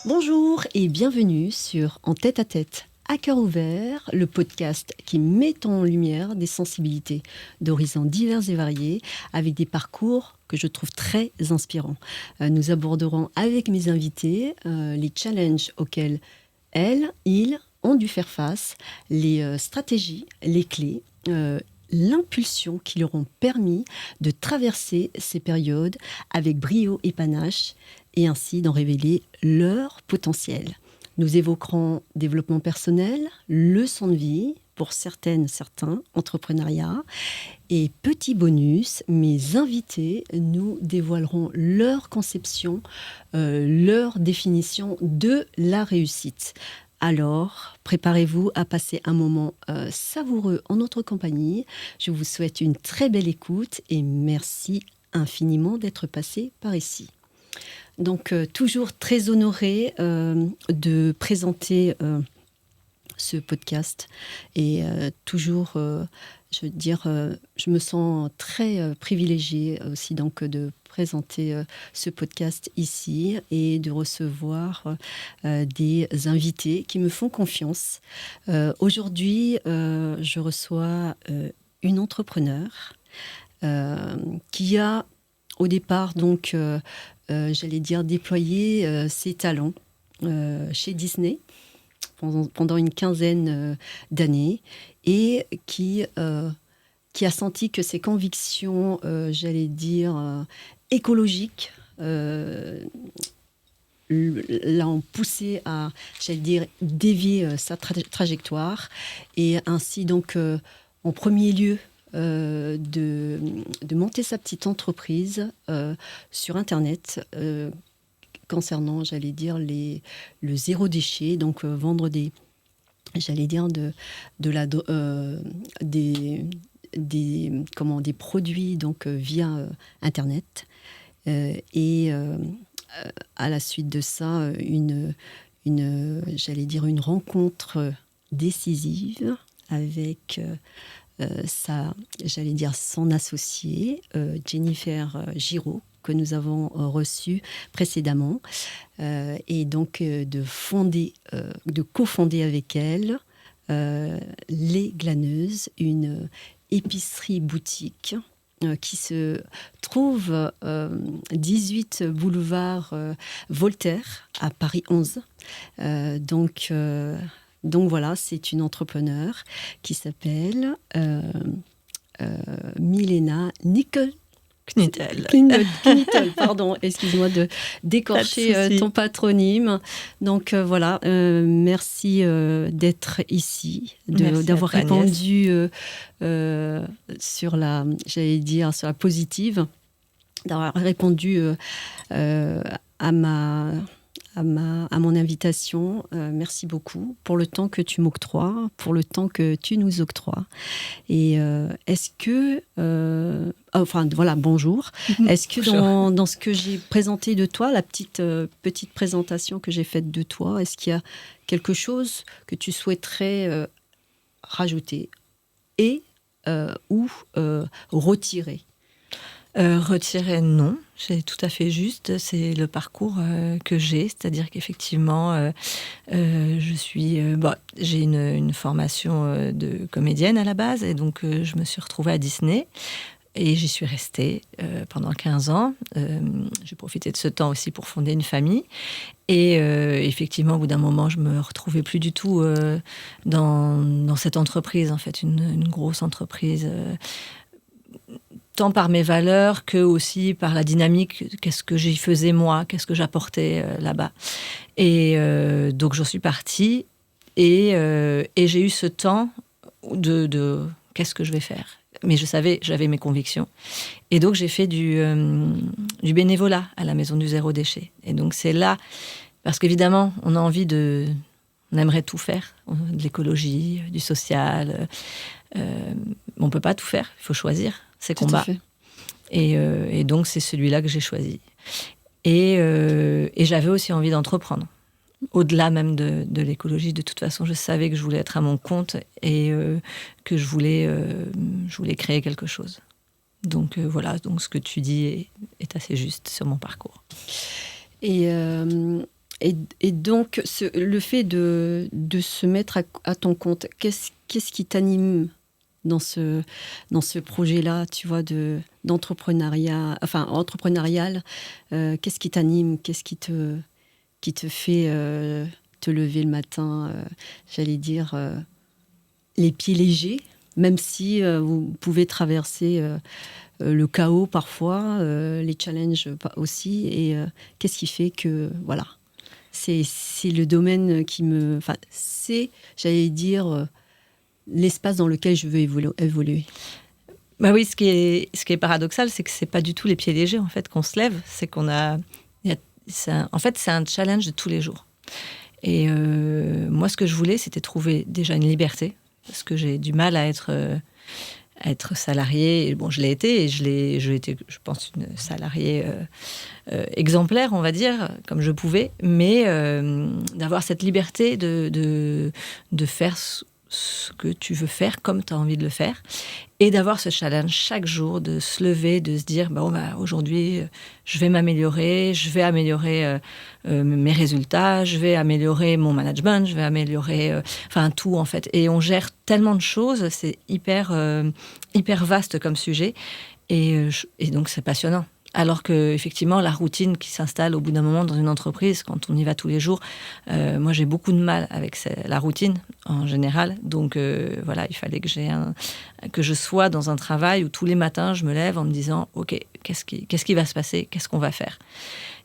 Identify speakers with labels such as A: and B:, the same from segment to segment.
A: Bonjour et bienvenue sur En tête à tête, à cœur ouvert, le podcast qui met en lumière des sensibilités d'horizons divers et variés avec des parcours que je trouve très inspirants. Nous aborderons avec mes invités les challenges auxquels elles, ils ont dû faire face, les stratégies, les clés, l'impulsion qui leur ont permis de traverser ces périodes avec brio et panache et ainsi d'en révéler leur potentiel. Nous évoquerons développement personnel, leçons de vie pour certains, entrepreneuriat. Et petit bonus, mes invités nous dévoileront leur conception, leur définition de la réussite. Alors, préparez-vous à passer un moment savoureux en notre compagnie. Je vous souhaite une très belle écoute et merci infiniment d'être passé par ici. Donc, toujours très honorée de présenter ce podcast et toujours, je veux dire, je me sens très privilégiée aussi donc de présenter ce podcast ici et de recevoir des invités qui me font confiance. Aujourd'hui, je reçois une entrepreneure qui a au départ donc j'allais dire déployer ses talents chez Disney pendant une quinzaine d'années et qui a senti que ses convictions, j'allais dire, écologiques, l'ont poussé à, j'allais dire, dévier sa trajectoire et ainsi donc en premier lieu de monter sa petite entreprise sur Internet concernant, j'allais dire, le zéro déchet, donc vendre des produits donc via Internet. Et à la suite de ça, j'allais dire, une rencontre décisive avec son associée, Jennifer Giraud, que nous avons reçue précédemment, et donc de cofonder avec elle Les Glaneuses, une épicerie boutique qui se trouve 18 boulevard Voltaire à Paris 11. Donc voilà, c'est une entrepreneure qui s'appelle Milena Knittel, pardon, excuse-moi de d'écorcher ton patronyme. Donc voilà, merci d'être ici, d'avoir répondu sur la positive, d'avoir répondu à mon invitation. Merci beaucoup pour le temps que tu m'octroies, pour le temps que tu nous octroies. Et est-ce que... bonjour. Est-ce que dans ce que j'ai présenté de toi, la petite présentation que j'ai faite de toi, est-ce qu'il y a quelque chose que tu souhaiterais rajouter et ou retirer ?
B: Retirer, non. C'est tout à fait juste. C'est le parcours que j'ai. C'est-à-dire qu'effectivement, j'ai une formation de comédienne à la base. Et donc, je me suis retrouvée à Disney. Et j'y suis restée pendant 15 ans. J'ai profité de ce temps aussi pour fonder une famille. Et effectivement, au bout d'un moment, je me retrouvais plus du tout dans cette entreprise, en fait, une grosse entreprise tant par mes valeurs que aussi par la dynamique, qu'est-ce que j'y faisais moi, qu'est-ce que j'apportais là-bas. Et donc j'en suis partie et j'ai eu ce temps de qu'est-ce que je vais faire. Mais je savais, j'avais mes convictions. Et donc j'ai fait du bénévolat à la Maison du Zéro Déchet. Et donc c'est là, parce qu'évidemment, on aimerait tout faire, de l'écologie, du social. On ne peut pas tout faire, il faut choisir ses combats. Et donc, c'est celui-là que j'ai choisi. Et j'avais aussi envie d'entreprendre. Au-delà même de l'écologie, de toute façon, je savais que je voulais être à mon compte et que je voulais créer quelque chose. Donc voilà, donc ce que tu dis est assez juste sur mon parcours.
A: Et Et donc, le fait de se mettre à ton compte, qu'est-ce qui t'anime dans ce projet-là, tu vois, d'entrepreneuriat, enfin entrepreneurial, qu'est-ce qui t'anime, qu'est-ce qui te fait te lever le matin, j'allais dire, les pieds légers, même si vous pouvez traverser le chaos parfois, les challenges aussi, et qu'est-ce qui fait que, voilà, c'est le domaine qui me... Enfin, c'est, j'allais dire, l'espace dans lequel je veux évoluer.
B: Bah oui, ce qui est paradoxal, c'est que c'est pas du tout les pieds légers en fait qu'on se lève, c'est qu'on a, en fait, c'est un challenge de tous les jours. Et moi, ce que je voulais, c'était trouver déjà une liberté, parce que j'ai du mal à être salariée. Bon, je l'ai été, et j'ai été, je pense, une salariée exemplaire, on va dire, comme je pouvais, mais d'avoir cette liberté de faire ce que tu veux faire comme tu as envie de le faire, et d'avoir ce challenge chaque jour, de se lever, de se dire bon, aujourd'hui je vais m'améliorer, je vais améliorer mes résultats, je vais améliorer mon management, je vais améliorer enfin tout en fait, et on gère tellement de choses, c'est hyper vaste comme sujet, et donc c'est passionnant. Alors que effectivement, la routine qui s'installe au bout d'un moment dans une entreprise, quand on y va tous les jours, moi j'ai beaucoup de mal avec la routine en général. Donc voilà, il fallait que je sois dans un travail où tous les matins je me lève en me disant ok, qu'est-ce qui va se passer, qu'est-ce qu'on va faire,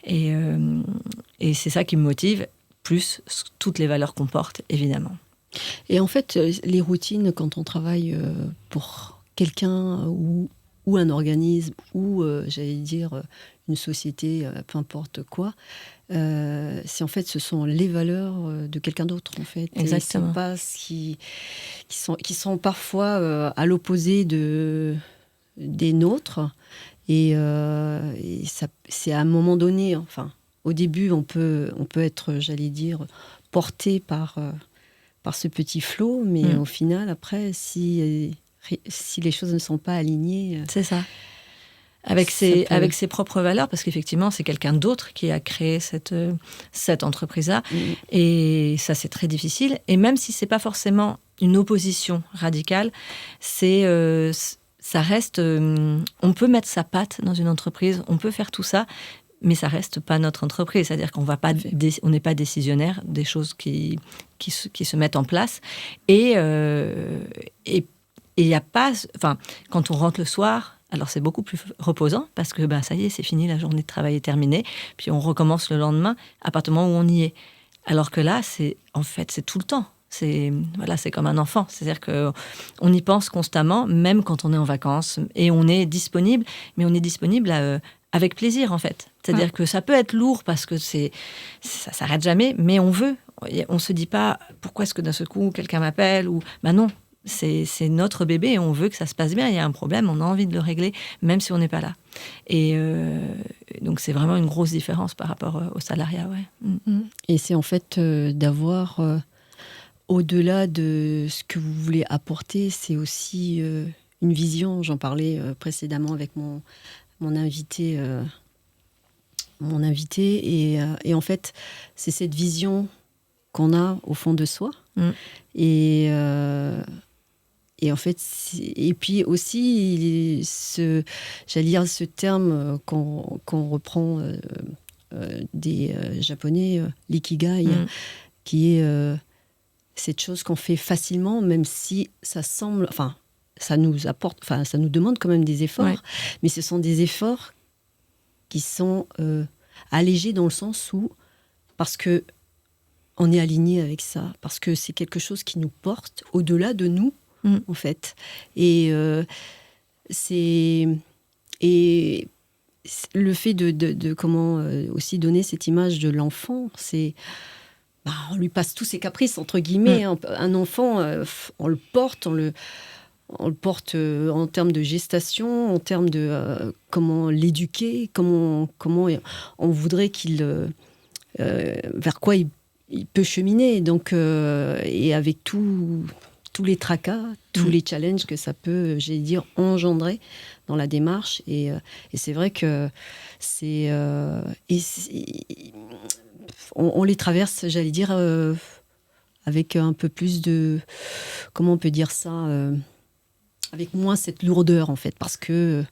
B: et c'est ça qui me motive, plus toutes les valeurs qu'on porte évidemment.
A: Et en fait, les routines, quand on travaille pour quelqu'un ou un organisme, ou j'allais dire une société, peu importe quoi, c'est en fait, ce sont les valeurs de quelqu'un d'autre en fait.
B: Exactement.
A: Et c'est pas qui sont parfois à l'opposé des nôtres. Et ça, c'est à un moment donné, enfin, au début, on peut être, j'allais dire, porté par ce petit flot, mais au final, après, si les choses ne sont pas alignées...
B: C'est ça. Avec ses propres valeurs, parce qu'effectivement, c'est quelqu'un d'autre qui a créé cette entreprise-là. Et ça, c'est très difficile. Et même si c'est pas forcément une opposition radicale, ça reste... on peut mettre sa patte dans une entreprise, on peut faire tout ça, mais ça reste pas notre entreprise. C'est-à-dire qu'on on n'est pas décisionnaire des choses qui se mettent en place. Et il y a pas... Enfin, quand on rentre le soir... Alors, c'est beaucoup plus reposant parce que ça y est, c'est fini, la journée de travail est terminée. Puis, on recommence le lendemain à partir du moment où on y est. Alors que là, c'est tout le temps. C'est comme un enfant. C'est-à-dire qu'on y pense constamment, même quand on est en vacances. Et on est disponible, mais on est disponible avec plaisir, en fait. C'est-à-dire que ça peut être lourd parce que ça s'arrête jamais, mais on veut. On se dit pas, pourquoi est-ce que d'un seul coup, quelqu'un m'appelle ou... non. C'est notre bébé et on veut que ça se passe bien. Il y a un problème, on a envie de le régler, même si on n'est pas là. Et donc, c'est vraiment une grosse différence par rapport au salariat. Ouais.
A: Et c'est en fait d'avoir, au-delà de ce que vous voulez apporter, c'est aussi une vision. J'en parlais précédemment avec mon invité. Et en fait, c'est cette vision qu'on a au fond de soi. Et en fait, et puis aussi, j'allais dire ce terme qu'on reprend des Japonais, l'ikigai, qui est cette chose qu'on fait facilement, même si ça semble... Enfin, ça nous apporte... Enfin, ça nous demande quand même des efforts, mais ce sont des efforts qui sont allégés dans le sens où... Parce que on est aligné avec ça, parce que c'est quelque chose qui nous porte au-delà de nous, en fait. Et le fait de comment aussi donner cette image de l'enfant, c'est on lui passe tous ses caprices entre guillemets. Un enfant, on le porte, en termes de gestation, en termes de comment l'éduquer, comment on voudrait qu'il vers quoi il peut cheminer. Donc et avec tous les tracas, tous les challenges que ça peut, j'allais dire, engendrer dans la démarche. Et c'est vrai que on les traverse, j'allais dire, avec un peu plus de... Comment on peut dire ça avec moins cette lourdeur, en fait, parce que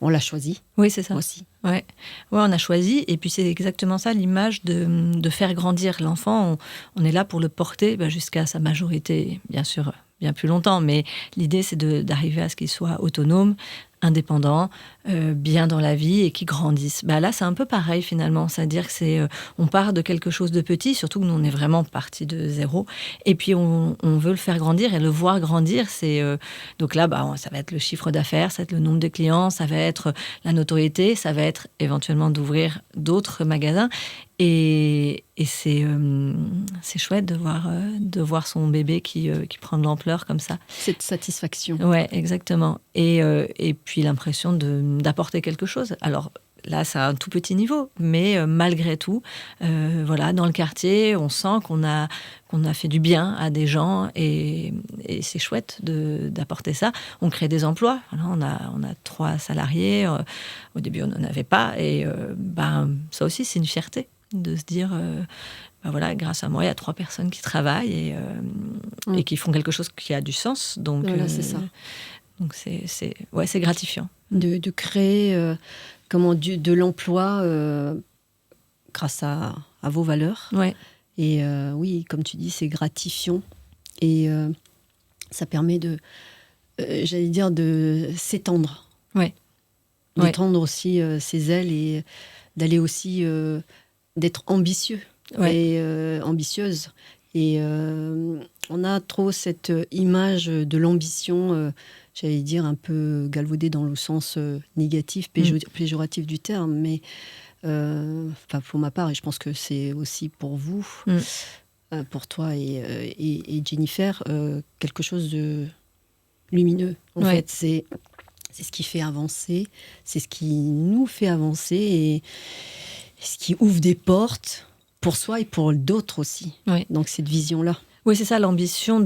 A: on l'a choisi.
B: Oui, c'est ça.
A: Aussi.
B: Ouais, on a choisi. Et puis, c'est exactement ça, l'image de faire grandir l'enfant. On est là pour le porter jusqu'à sa majorité, bien sûr, bien plus longtemps. Mais l'idée, c'est d'arriver à ce qu'il soit autonome, indépendant, bien dans la vie et qui grandisse. Là, c'est un peu pareil finalement. C'est-à-dire que on part de quelque chose de petit, surtout que nous, on est vraiment parti de zéro. Et puis, on veut le faire grandir et le voir grandir. Donc là, ça va être le chiffre d'affaires, ça va être le nombre de clients, ça va être la notoriété, ça va être éventuellement d'ouvrir d'autres magasins. Et c'est chouette de voir son bébé qui prend de l'ampleur comme ça.
A: Cette satisfaction.
B: Ouais, exactement. Et puis l'impression d'apporter quelque chose. Alors là, c'est à un tout petit niveau, mais malgré tout, dans le quartier, on sent qu'on a fait du bien à des gens et c'est chouette d'apporter ça. On crée des emplois. Voilà, on a 3 salariés. Au début, on n'en avait pas. Et ça aussi, c'est une fierté de se dire... grâce à moi, il y a 3 personnes qui travaillent et qui font quelque chose qui a du sens. Donc,
A: c'est ça.
B: Donc, c'est gratifiant.
A: De créer de l'emploi grâce à vos valeurs.
B: Ouais.
A: Et oui, comme tu dis, c'est gratifiant. Et ça permet j'allais dire, de s'étendre.
B: Ouais.
A: D'étendre aussi ses ailes et d'aller aussi... d'être ambitieux et ambitieuse. Et on a trop cette image de l'ambition, j'allais dire un peu galvaudée dans le sens négatif, péjoratif du terme, mais pour ma part, et je pense que c'est aussi pour vous, pour toi et Jennifer, quelque chose de lumineux. En fait, c'est ce qui fait avancer, c'est ce qui nous fait avancer et ce qui ouvre des portes pour soi et pour d'autres aussi.
B: Oui.
A: Donc cette vision-là.
B: Oui, c'est ça, l'ambition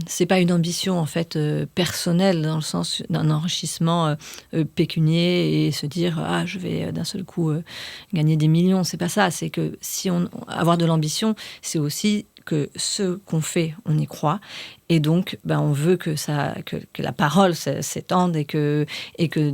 B: c'est pas une ambition en fait personnelle dans le sens d'un enrichissement pécunier et se dire je vais d'un seul coup gagner des millions. C'est pas ça. C'est que avoir de l'ambition, c'est aussi que ce qu'on fait, on y croit. Et donc, on veut que la parole s'étende et que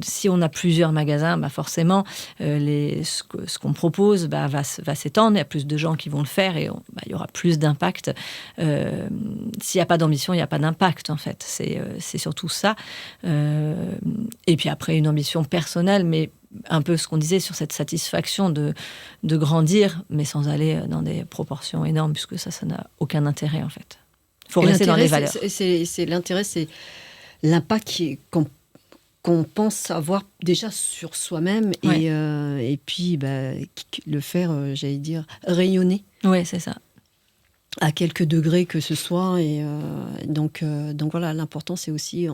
B: si on a plusieurs magasins, forcément, ce qu'on propose va s'étendre. Il y a plus de gens qui vont le faire et il y aura plus d'impact. S'il n'y a pas d'ambition, il n'y a pas d'impact, en fait. C'est surtout ça. Et puis après, une ambition personnelle, mais un peu ce qu'on disait sur cette satisfaction de grandir, mais sans aller dans des proportions énormes, puisque ça n'a aucun intérêt, en fait. Il faut rester dans les valeurs.
A: L'intérêt, c'est l'impact qu'on pense avoir déjà sur soi-même et puis le faire, j'allais dire, rayonner.
B: Oui, c'est ça.
A: À quelques degrés que ce soit. Et donc voilà, l'important, c'est aussi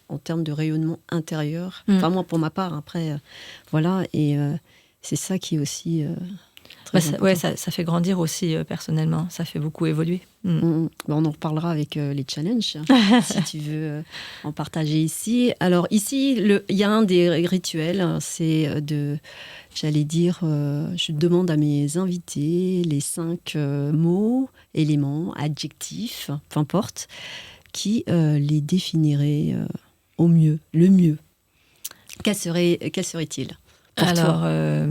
A: en termes de rayonnement intérieur. Enfin, moi, pour ma part, après, voilà. Et c'est ça qui est aussi très important.
B: Ça fait grandir aussi personnellement. Ça fait beaucoup évoluer.
A: On en reparlera avec les challenges, si tu veux en partager ici. Alors ici, il y a un des rituels, c'est j'allais dire, je demande à mes invités les 5 mots, éléments, adjectifs, peu importe, qui les définiraient au mieux, le mieux. Quel serait-il pour toi?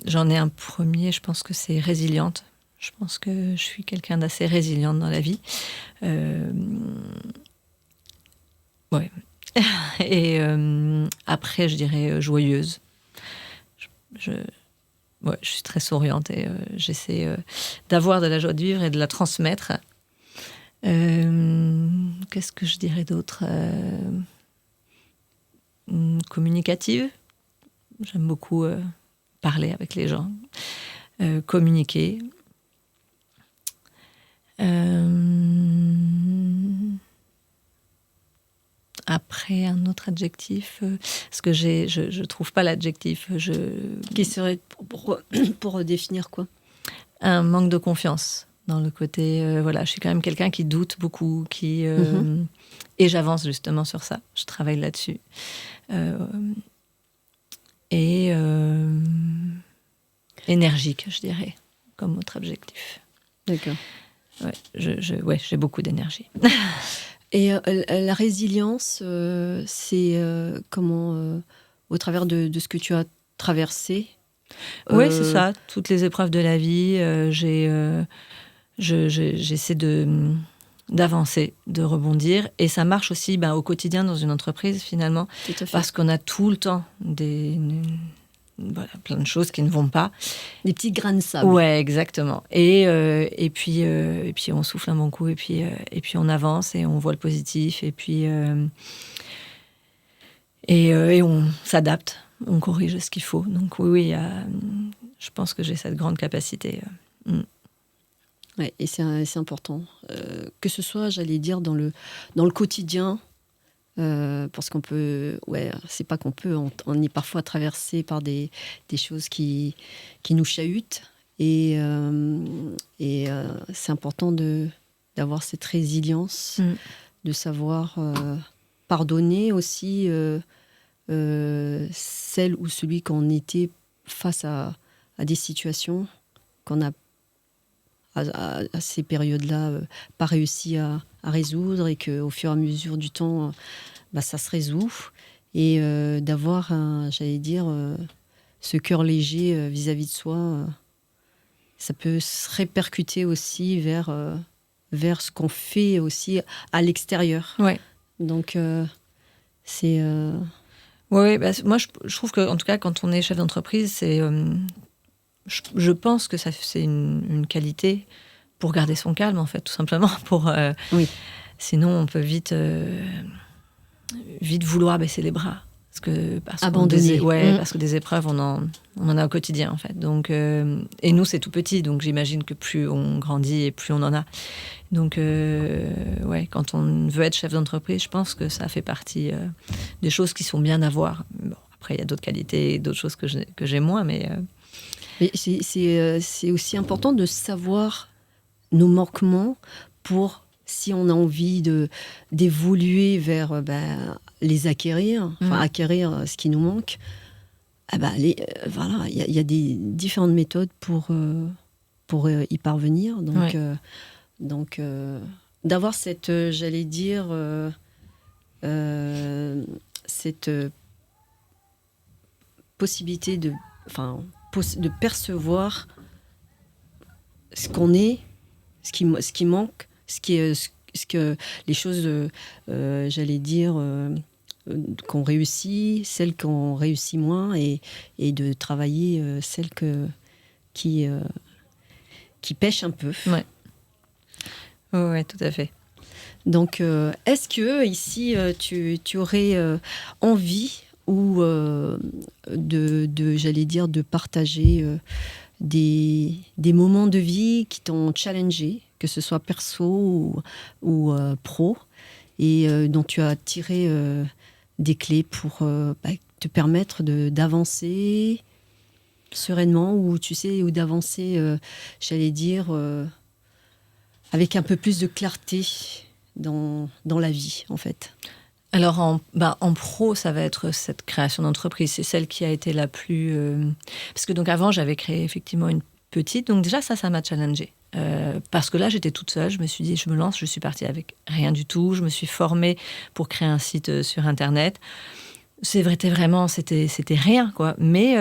B: J'en ai un premier, je pense que c'est résiliente. Je pense que je suis quelqu'un d'assez résiliente dans la vie. Ouais. Et après, je dirais joyeuse. Je suis très souriante et j'essaie d'avoir de la joie de vivre et de la transmettre. Qu'est-ce que je dirais d'autre? Communicative. J'aime beaucoup parler avec les gens. Communiquer. Après, un autre adjectif, parce que je trouve pas l'adjectif.
A: Qui serait pour définir quoi?
B: Un manque de confiance dans le côté. Je suis quand même quelqu'un qui doute beaucoup, et j'avance justement sur ça. Je travaille là-dessus. Et énergique, je dirais. comme autre objectif.
A: D'accord.
B: Ouais, j'ai beaucoup d'énergie.
A: Et la résilience, c'est comment, au travers de ce que tu as traversé.
B: Oui, c'est ça. Toutes les épreuves de la vie, j'essaie d'avancer, de rebondir. Et ça marche aussi au quotidien dans une entreprise, finalement.
A: Tout à fait.
B: Parce qu'on a tout le temps plein de choses qui ne vont pas.
A: Des petits grains de sable.
B: Ouais, exactement. Et puis on souffle un bon coup, et puis on avance, et on voit le positif, et puis et on s'adapte, on corrige ce qu'il faut. Donc oui, je pense que j'ai cette grande capacité.
A: Ouais, et c'est important. Que ce soit, j'allais dire, dans le quotidien, parce qu'on peut, c'est pas qu'on peut, on est parfois traversé par des choses qui nous chahutent, et c'est important d'avoir cette résilience, de savoir pardonner aussi celle ou celui qu'on était face à des situations qu'on a à ces périodes-là pas réussi à résoudre, et qu'au fur et à mesure du temps, ça se résout, et d'avoir, j'allais dire, ce cœur léger vis-à-vis de soi, ça peut se répercuter aussi vers ce qu'on fait aussi à l'extérieur.
B: Ouais.
A: Donc, c'est...
B: Oui, moi, je trouve qu'en tout cas, quand on est chef d'entreprise, c'est... je pense que c'est une qualité pour garder son calme, en fait, tout simplement.
A: Oui.
B: Sinon, on peut vite vouloir baisser les bras.
A: Abandonner.
B: Parce que des épreuves, on en a au quotidien, en fait. Donc, et nous, c'est tout petit, donc j'imagine que plus on grandit et plus on en a. Donc, quand on veut être chef d'entreprise, je pense que ça fait partie des choses qui sont bien à voir. Bon, après, il y a d'autres qualités, d'autres choses que j'ai moins, mais...
A: Mais c'est aussi important de savoir nos manquements pour, si on a envie d'évoluer vers les acquérir, acquérir ce qui nous manque. Voilà, il y a des différentes méthodes pour y parvenir. Donc, d'avoir cette, j'allais dire, cette possibilité de percevoir ce qu'on est, ce qui manque, ce que les choses, j'allais dire, qu'on réussit, celles qu'on réussit moins, et de travailler celles qui pêchent un peu.
B: Ouais, tout à fait.
A: Donc, est-ce que ici tu aurais envie ou j'allais dire, de partager des moments de vie qui t'ont challengé, que ce soit perso ou pro, et dont tu as tiré des clés pour te permettre d'avancer sereinement, ou d'avancer, j'allais dire, avec un peu plus de clarté dans la vie, en fait.
B: Alors, en pro, ça va être cette création d'entreprise. C'est celle qui a été la plus... Parce que donc avant, j'avais créé effectivement une petite. Donc déjà, ça m'a challengée. Parce que là, j'étais toute seule. Je me suis dit, je me lance. Je suis partie avec rien du tout. Je me suis formée pour créer un site sur Internet. C'était rien, quoi. Mais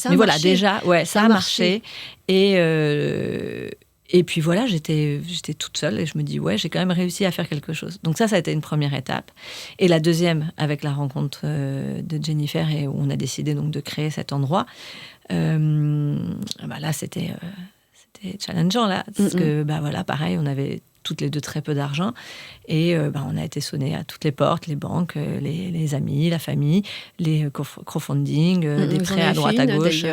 B: voilà, déjà, ça a marché. Et puis voilà, j'étais toute seule, et je me dis, j'ai quand même réussi à faire quelque chose. Donc ça a été une première étape. Et la deuxième, avec la rencontre de Jennifer, et où on a décidé donc de créer cet endroit, là, c'était challengeant, là. Parce que, pareil, on avait toutes les deux très peu d'argent. Et on a été sonné à toutes les portes, les banques, les amis, la famille, les crowdfunding, des prêts à droite, à gauche.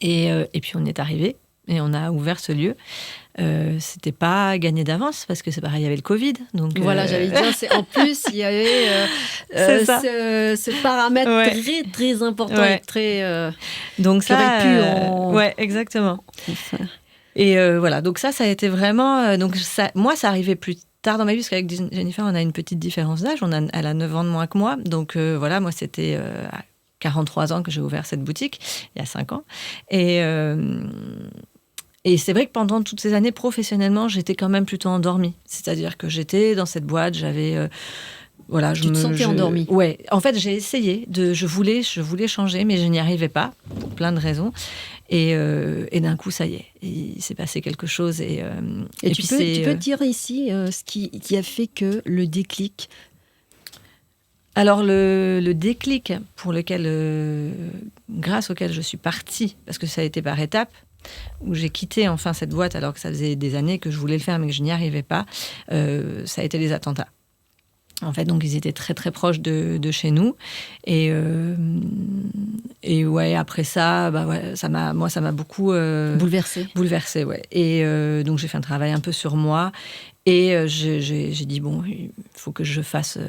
B: Et puis on est arrivé. Et on a ouvert ce lieu. C'était pas gagné d'avance, parce que c'est pareil, il y avait le Covid. Donc,
A: voilà, j'allais dire, en plus, il y avait ce paramètre très, très important, et très...
B: donc ça
A: aurait pu
B: Ouais, exactement. Et voilà, donc ça a été vraiment... moi, ça arrivait plus tard dans ma vie, parce qu'avec Jennifer, on a une petite différence d'âge. Elle a 9 ans de moins que moi. Donc moi, c'était... à 43 ans que j'ai ouvert cette boutique, il y a 5 ans. Et c'est vrai que pendant toutes ces années, professionnellement, j'étais quand même plutôt endormie. C'est-à-dire que j'étais dans cette boîte, j'avais... voilà,
A: Tu te sentais endormie.
B: Ouais. En fait, j'ai essayé. Je voulais changer, mais je n'y arrivais pas, pour plein de raisons. Et d'un coup, ça y est, il s'est passé quelque chose. Et
A: tu peux dire ici ce qui a fait que le déclic...
B: Alors, le déclic grâce auquel je suis partie, parce que ça a été par étapes, où j'ai quitté enfin cette boîte alors que ça faisait des années que je voulais le faire mais que je n'y arrivais pas, ça a été les attentats. En fait, donc ils étaient très très proches de chez nous et ouais, après ça, ça m'a beaucoup bouleversée, ouais. Et donc j'ai fait un travail un peu sur moi et j'ai dit bon, il faut que je fasse.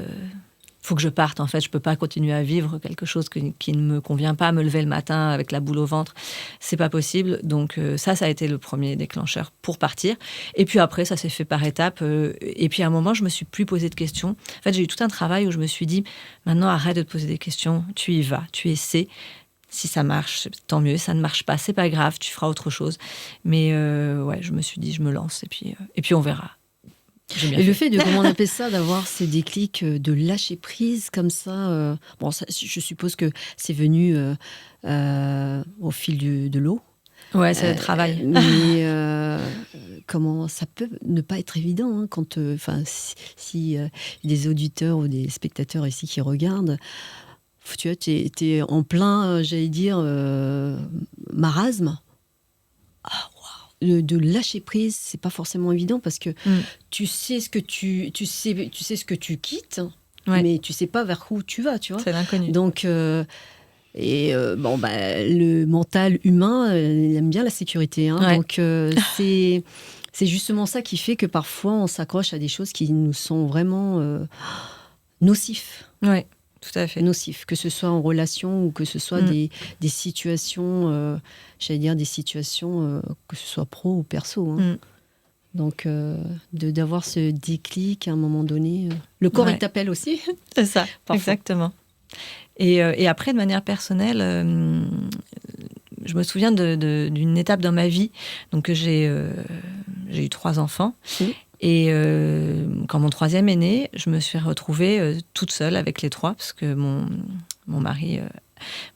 B: Faut que je parte, en fait. Je peux pas continuer à vivre quelque chose qui ne me convient pas, me lever le matin avec la boule au ventre. C'est pas possible. Donc, ça a été le premier déclencheur pour partir. Et puis après, ça s'est fait par étapes. Et puis, à un moment, je me suis plus posé de questions. En fait, j'ai eu tout un travail où je me suis dit, maintenant, arrête de te poser des questions. Tu y vas, tu essaies. Si ça marche, tant mieux. Ça ne marche pas, c'est pas grave. Tu feras autre chose. Mais, ouais, je me suis dit, je me lance. Et puis on verra.
A: Et le fait de, comment on appelle ça, d'avoir ces déclics, de lâcher prise comme ça, bon, ça, je suppose que c'est venu au fil de l'eau.
B: Ouais, c'est le travail.
A: Mais comment ça peut ne pas être évident hein, quand, si des auditeurs ou des spectateurs ici qui regardent, tu vois, t'es en plein, j'allais dire, marasme. Ah, de lâcher prise, c'est pas forcément évident parce que tu sais ce que tu sais ce que tu quittes, ouais. Mais tu sais pas vers où tu vas, tu vois.
B: C'est l'inconnu.
A: Donc le mental humain, il aime bien la sécurité, hein, ouais. Donc c'est justement ça qui fait que parfois on s'accroche à des choses qui nous sont vraiment nocifs.
B: Ouais. Tout à fait.
A: Nocif, que ce soit en relation ou que ce soit des situations, j'allais dire des situations, que ce soit pro ou perso. Hein. Donc, d'avoir ce déclic à un moment donné. Le corps, il t'appelle aussi.
B: C'est ça, exactement. Et après, de manière personnelle, je me souviens d'une étape dans ma vie. Donc, j'ai eu 3 enfants. Et quand mon 3e est né, je me suis retrouvée toute seule avec les 3 parce que mon mari,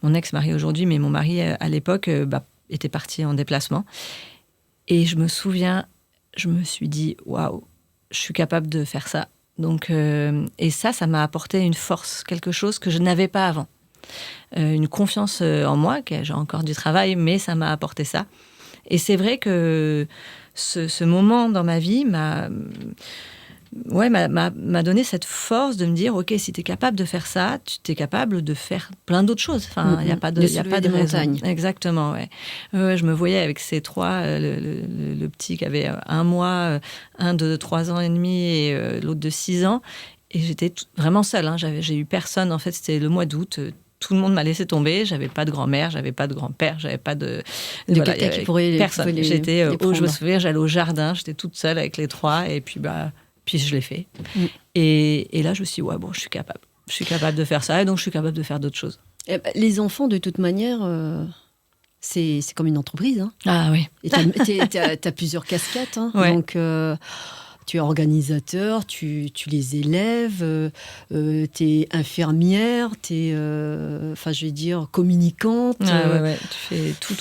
B: mon ex-mari aujourd'hui, mais mon mari à l'époque était parti en déplacement. Et je me souviens, je me suis dit waouh, je suis capable de faire ça. Donc et ça m'a apporté une force, quelque chose que je n'avais pas avant, une confiance en moi, que j'ai encore du travail, mais ça m'a apporté ça. Et c'est vrai que ce moment dans ma vie m'a donné cette force de me dire ok, si tu es capable de faire ça, tu es capable de faire plein d'autres choses. Enfin, il n'y a pas de
A: montagne.
B: Exactement, ouais. Je me voyais avec ces 3, le petit qui avait 1 mois, un de 3 ans et demi et l'autre de 6 ans. Et j'étais vraiment seule. Hein. J'ai eu personne. En fait, c'était le mois d'août. Tout le monde m'a laissé tomber. J'avais pas de grand-mère, j'avais pas de grand-père, j'avais pas de
A: quelqu'un qui pourrait
B: personne. J'étais, je me souviens, j'allais au jardin, j'étais toute seule avec les 3 et puis je l'ai fait. Et là, je me suis dit, ouais, bon, je suis capable de faire ça et donc je suis capable de faire d'autres choses.
A: Les enfants, de toute manière, c'est comme une entreprise. Hein.
B: Ah oui.
A: Et t'as plusieurs casquettes. Hein. Ouais. Donc, tu es organisateur, tu les élèves, tu es infirmière, tu es, je vais dire, communicante.
B: Ouais. Tu fais tout.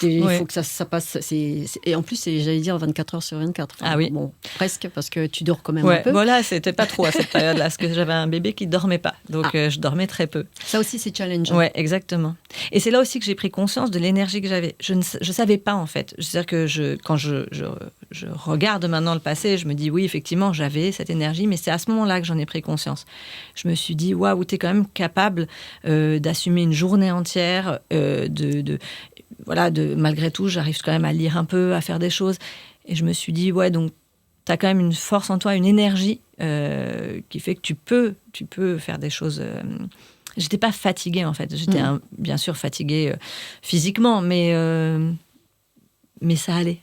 A: Il faut que ça passe. Et en plus, j'allais dire 24 heures sur 24.
B: Ah oui.
A: Bon, presque, parce que tu dors quand même un peu.
B: Voilà, c'était pas trop à cette période-là, parce que j'avais un bébé qui dormait pas. Donc, je dormais très peu.
A: Ça aussi, c'est challengeant.
B: Ouais, exactement. Et c'est là aussi que j'ai pris conscience de l'énergie que j'avais. Je savais pas, en fait. C'est-à-dire que quand je regarde maintenant le passé, je me dis, oui, effectivement, j'avais cette énergie, mais c'est à ce moment-là que j'en ai pris conscience. Je me suis dit, waouh, t'es quand même capable d'assumer une journée entière, malgré tout, j'arrive quand même à lire un peu, à faire des choses. Et je me suis dit, ouais, donc, t'as quand même une force en toi, une énergie qui fait que tu peux faire des choses. J'étais pas fatiguée, en fait. J'étais bien sûr fatiguée physiquement, mais ça allait.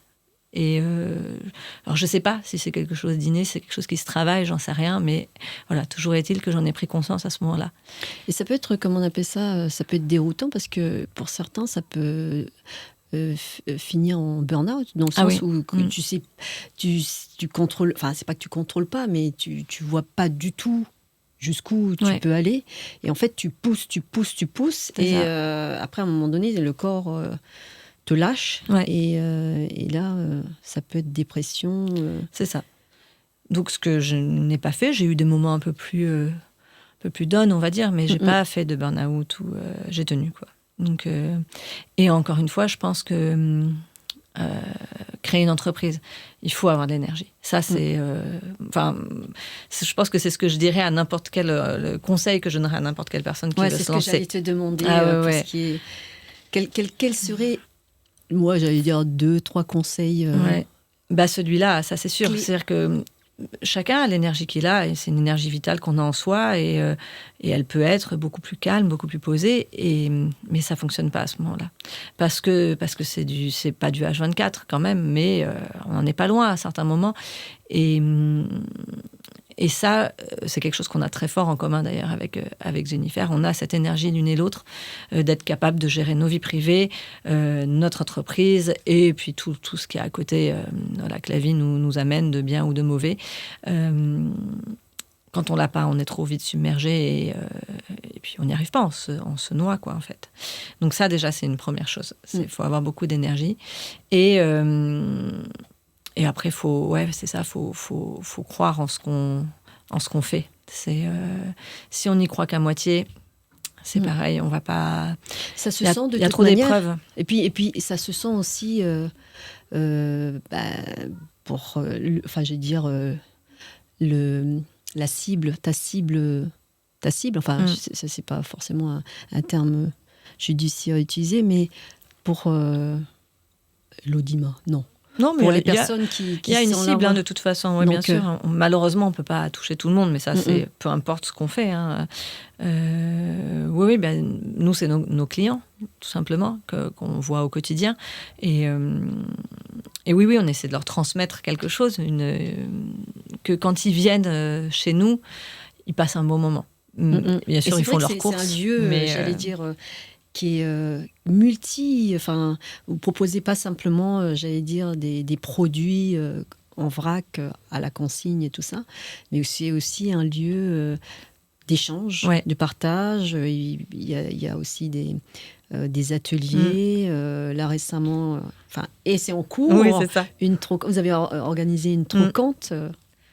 B: Et alors je sais pas si c'est quelque chose d'inné, c'est quelque chose qui se travaille, j'en sais rien, mais voilà, toujours est-il que j'en ai pris conscience à ce moment-là.
A: Et ça peut être, comment on appelle ça, ça peut être déroutant parce que pour certains, ça peut finir en burn-out, dans le sens où tu sais, tu contrôles, enfin, c'est pas que tu contrôles pas, mais tu vois pas du tout jusqu'où tu peux aller. Et en fait, tu pousses. Et après, à un moment donné, le corps te lâche. Et là, ça peut être dépression.
B: C'est ça. Donc, ce que je n'ai pas fait, j'ai eu des moments un peu plus down, on va dire, mais j'ai pas fait de burn-out où j'ai tenu, quoi. Donc, et encore une fois, je pense que créer une entreprise, il faut avoir de l'énergie. Ça, c'est... je pense que c'est ce que je dirais à n'importe quel... le conseil que je donnerais à n'importe quelle personne qui veut se lancer.
A: C'est ce que j'allais te demander. Pour ce qui est... Quel serait... Moi, j'allais dire 2-3 conseils.
B: Celui-là, ça, c'est sûr. C'est-à-dire que chacun a l'énergie qu'il a, et c'est une énergie vitale qu'on a en soi, et elle peut être beaucoup plus calme, beaucoup plus posée, mais ça fonctionne pas à ce moment-là. Parce que c'est pas du H24 quand même, mais on n'en est pas loin à certains moments. Et ça, c'est quelque chose qu'on a très fort en commun d'ailleurs avec Jennifer. On a cette énergie l'une et l'autre d'être capable de gérer nos vies privées, notre entreprise, et puis tout ce qui est à côté, que la vie nous amène de bien ou de mauvais. Quand on l'a pas, on est trop vite submergé et puis on n'y arrive pas, on se noie, quoi, en fait. Donc ça, déjà, c'est une première chose. Il faut avoir beaucoup d'énergie. Et après, c'est ça, faut croire en ce qu'on fait. Si on n'y croit qu'à moitié, c'est pareil, on va pas...
A: Ça se sent de toute manière. Il y a trop d'épreuves. Et puis, ça se sent aussi la cible, ta cible, enfin, ça, c'est pas forcément un terme judiciaire utilisé, mais pour l'audimat, non.
B: Non, mais
A: pour les personnes qui
B: il y a une
A: sont
B: cible,
A: là,
B: de toute façon, bien sûr. Malheureusement, on ne peut pas toucher tout le monde, mais ça, c'est peu importe ce qu'on fait. Nous, c'est nos clients, tout simplement, qu'on voit au quotidien. Et oui, on essaie de leur transmettre quelque chose, que quand ils viennent chez nous, ils passent un bon moment. Bien sûr, ils font leurs courses.
A: C'est un lieu, j'allais dire... qui est multi... Enfin, vous ne proposez pas simplement, j'allais dire, des produits en vrac à la consigne et tout ça, mais c'est aussi un lieu d'échange, de partage. Il y a aussi des ateliers. Là, récemment... et c'est en cours.
B: Oui, c'est ça.
A: Vous avez organisé une trocante,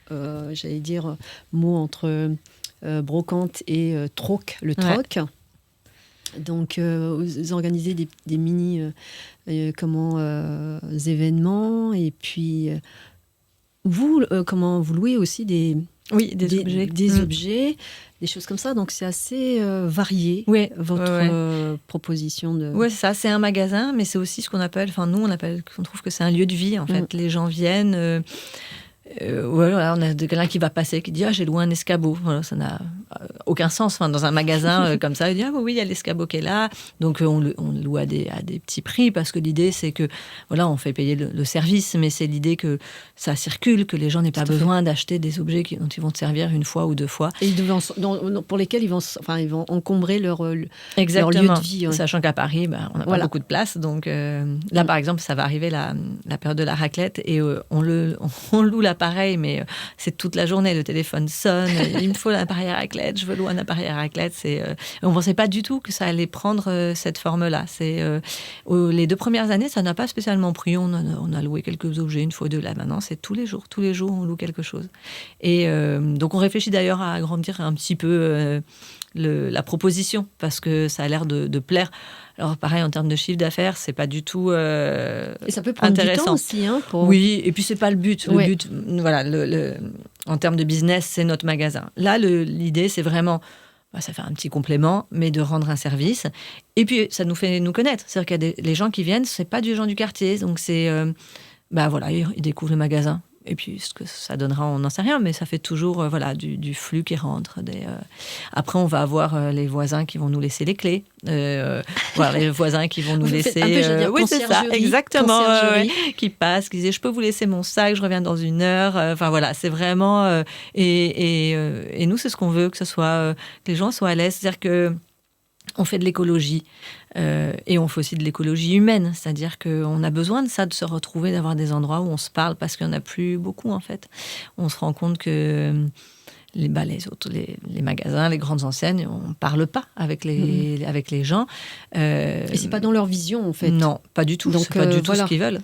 A: j'allais dire, mot entre brocante et troc, le troc. Donc, vous organisez des mini événements, et puis vous louez aussi des objets, des choses comme ça. Donc, c'est assez varié, votre proposition de...
B: Oui, c'est ça. C'est un magasin, mais c'est aussi ce qu'on appelle... Enfin, nous, on trouve que c'est un lieu de vie, en fait. Les gens viennent... on a quelqu'un qui va passer, qui dit « Ah, j'ai loué un escabeau ». Voilà, ça n'a aucun sens. Dans un magasin comme ça, il dit « Ah oui, il y a l'escabeau qui est là ». Donc, on loue à des petits prix, parce que l'idée, c'est que, on fait payer le service, mais c'est l'idée que ça circule, que les gens n'aient pas besoin d'acheter des objets dont ils vont te servir une fois ou deux fois.
A: Et pour lesquels ils vont encombrer leur lieu de vie.
B: Sachant qu'à Paris, on n'a pas beaucoup de place. Donc là, par exemple, ça va arriver la période de la raclette, et on loue l'appareil, mais c'est toute la journée. Le téléphone sonne, il me faut un appareil à raclette, je veux louer un appareil à raclette. On ne pensait pas du tout que ça allait prendre cette forme-là. Les 2 premières années, ça n'a pas spécialement pris. On a loué quelques objets, une fois ou deux. Là, maintenant, c'est tous les jours, on loue quelque chose. Et donc, on réfléchit d'ailleurs à agrandir un petit peu la proposition, parce que ça a l'air de plaire. Alors, pareil, en termes de chiffre d'affaires, c'est pas du tout intéressant.
A: Et ça peut prendre du temps aussi.
B: Oui, et puis c'est pas le but. Le but, en termes de business, c'est notre magasin. Là, l'idée, c'est vraiment... ça fait un petit complément, mais de rendre un service. Et puis, ça nous fait nous connaître. C'est-à-dire qu'il y a les gens qui viennent, c'est pas des gens du quartier. Donc, c'est... ils découvrent le magasin. Et puis, ce que ça donnera, on n'en sait rien, mais ça fait toujours du flux qui rentre. Après, on va avoir les voisins qui vont nous laisser les clés. Les voisins qui vont nous laisser...
A: oui, c'est ça,
B: exactement. Qui passent, qui disent « Je peux vous laisser mon sac, je reviens dans 1 heure. » c'est vraiment... Et nous, c'est ce qu'on veut, que les gens soient à l'aise. C'est-à-dire que On fait de l'écologie et on fait aussi de l'écologie humaine, c'est-à-dire qu'on a besoin de ça, de se retrouver, d'avoir des endroits où on se parle parce qu'il n'y en a plus beaucoup en fait. On se rend compte que les magasins, les grandes enseignes, on ne parle pas avec les gens.
A: Et c'est pas dans leur vision en fait.
B: Non, pas du tout.
A: Donc,
B: c'est pas du tout
A: voilà.
B: ce qu'ils veulent.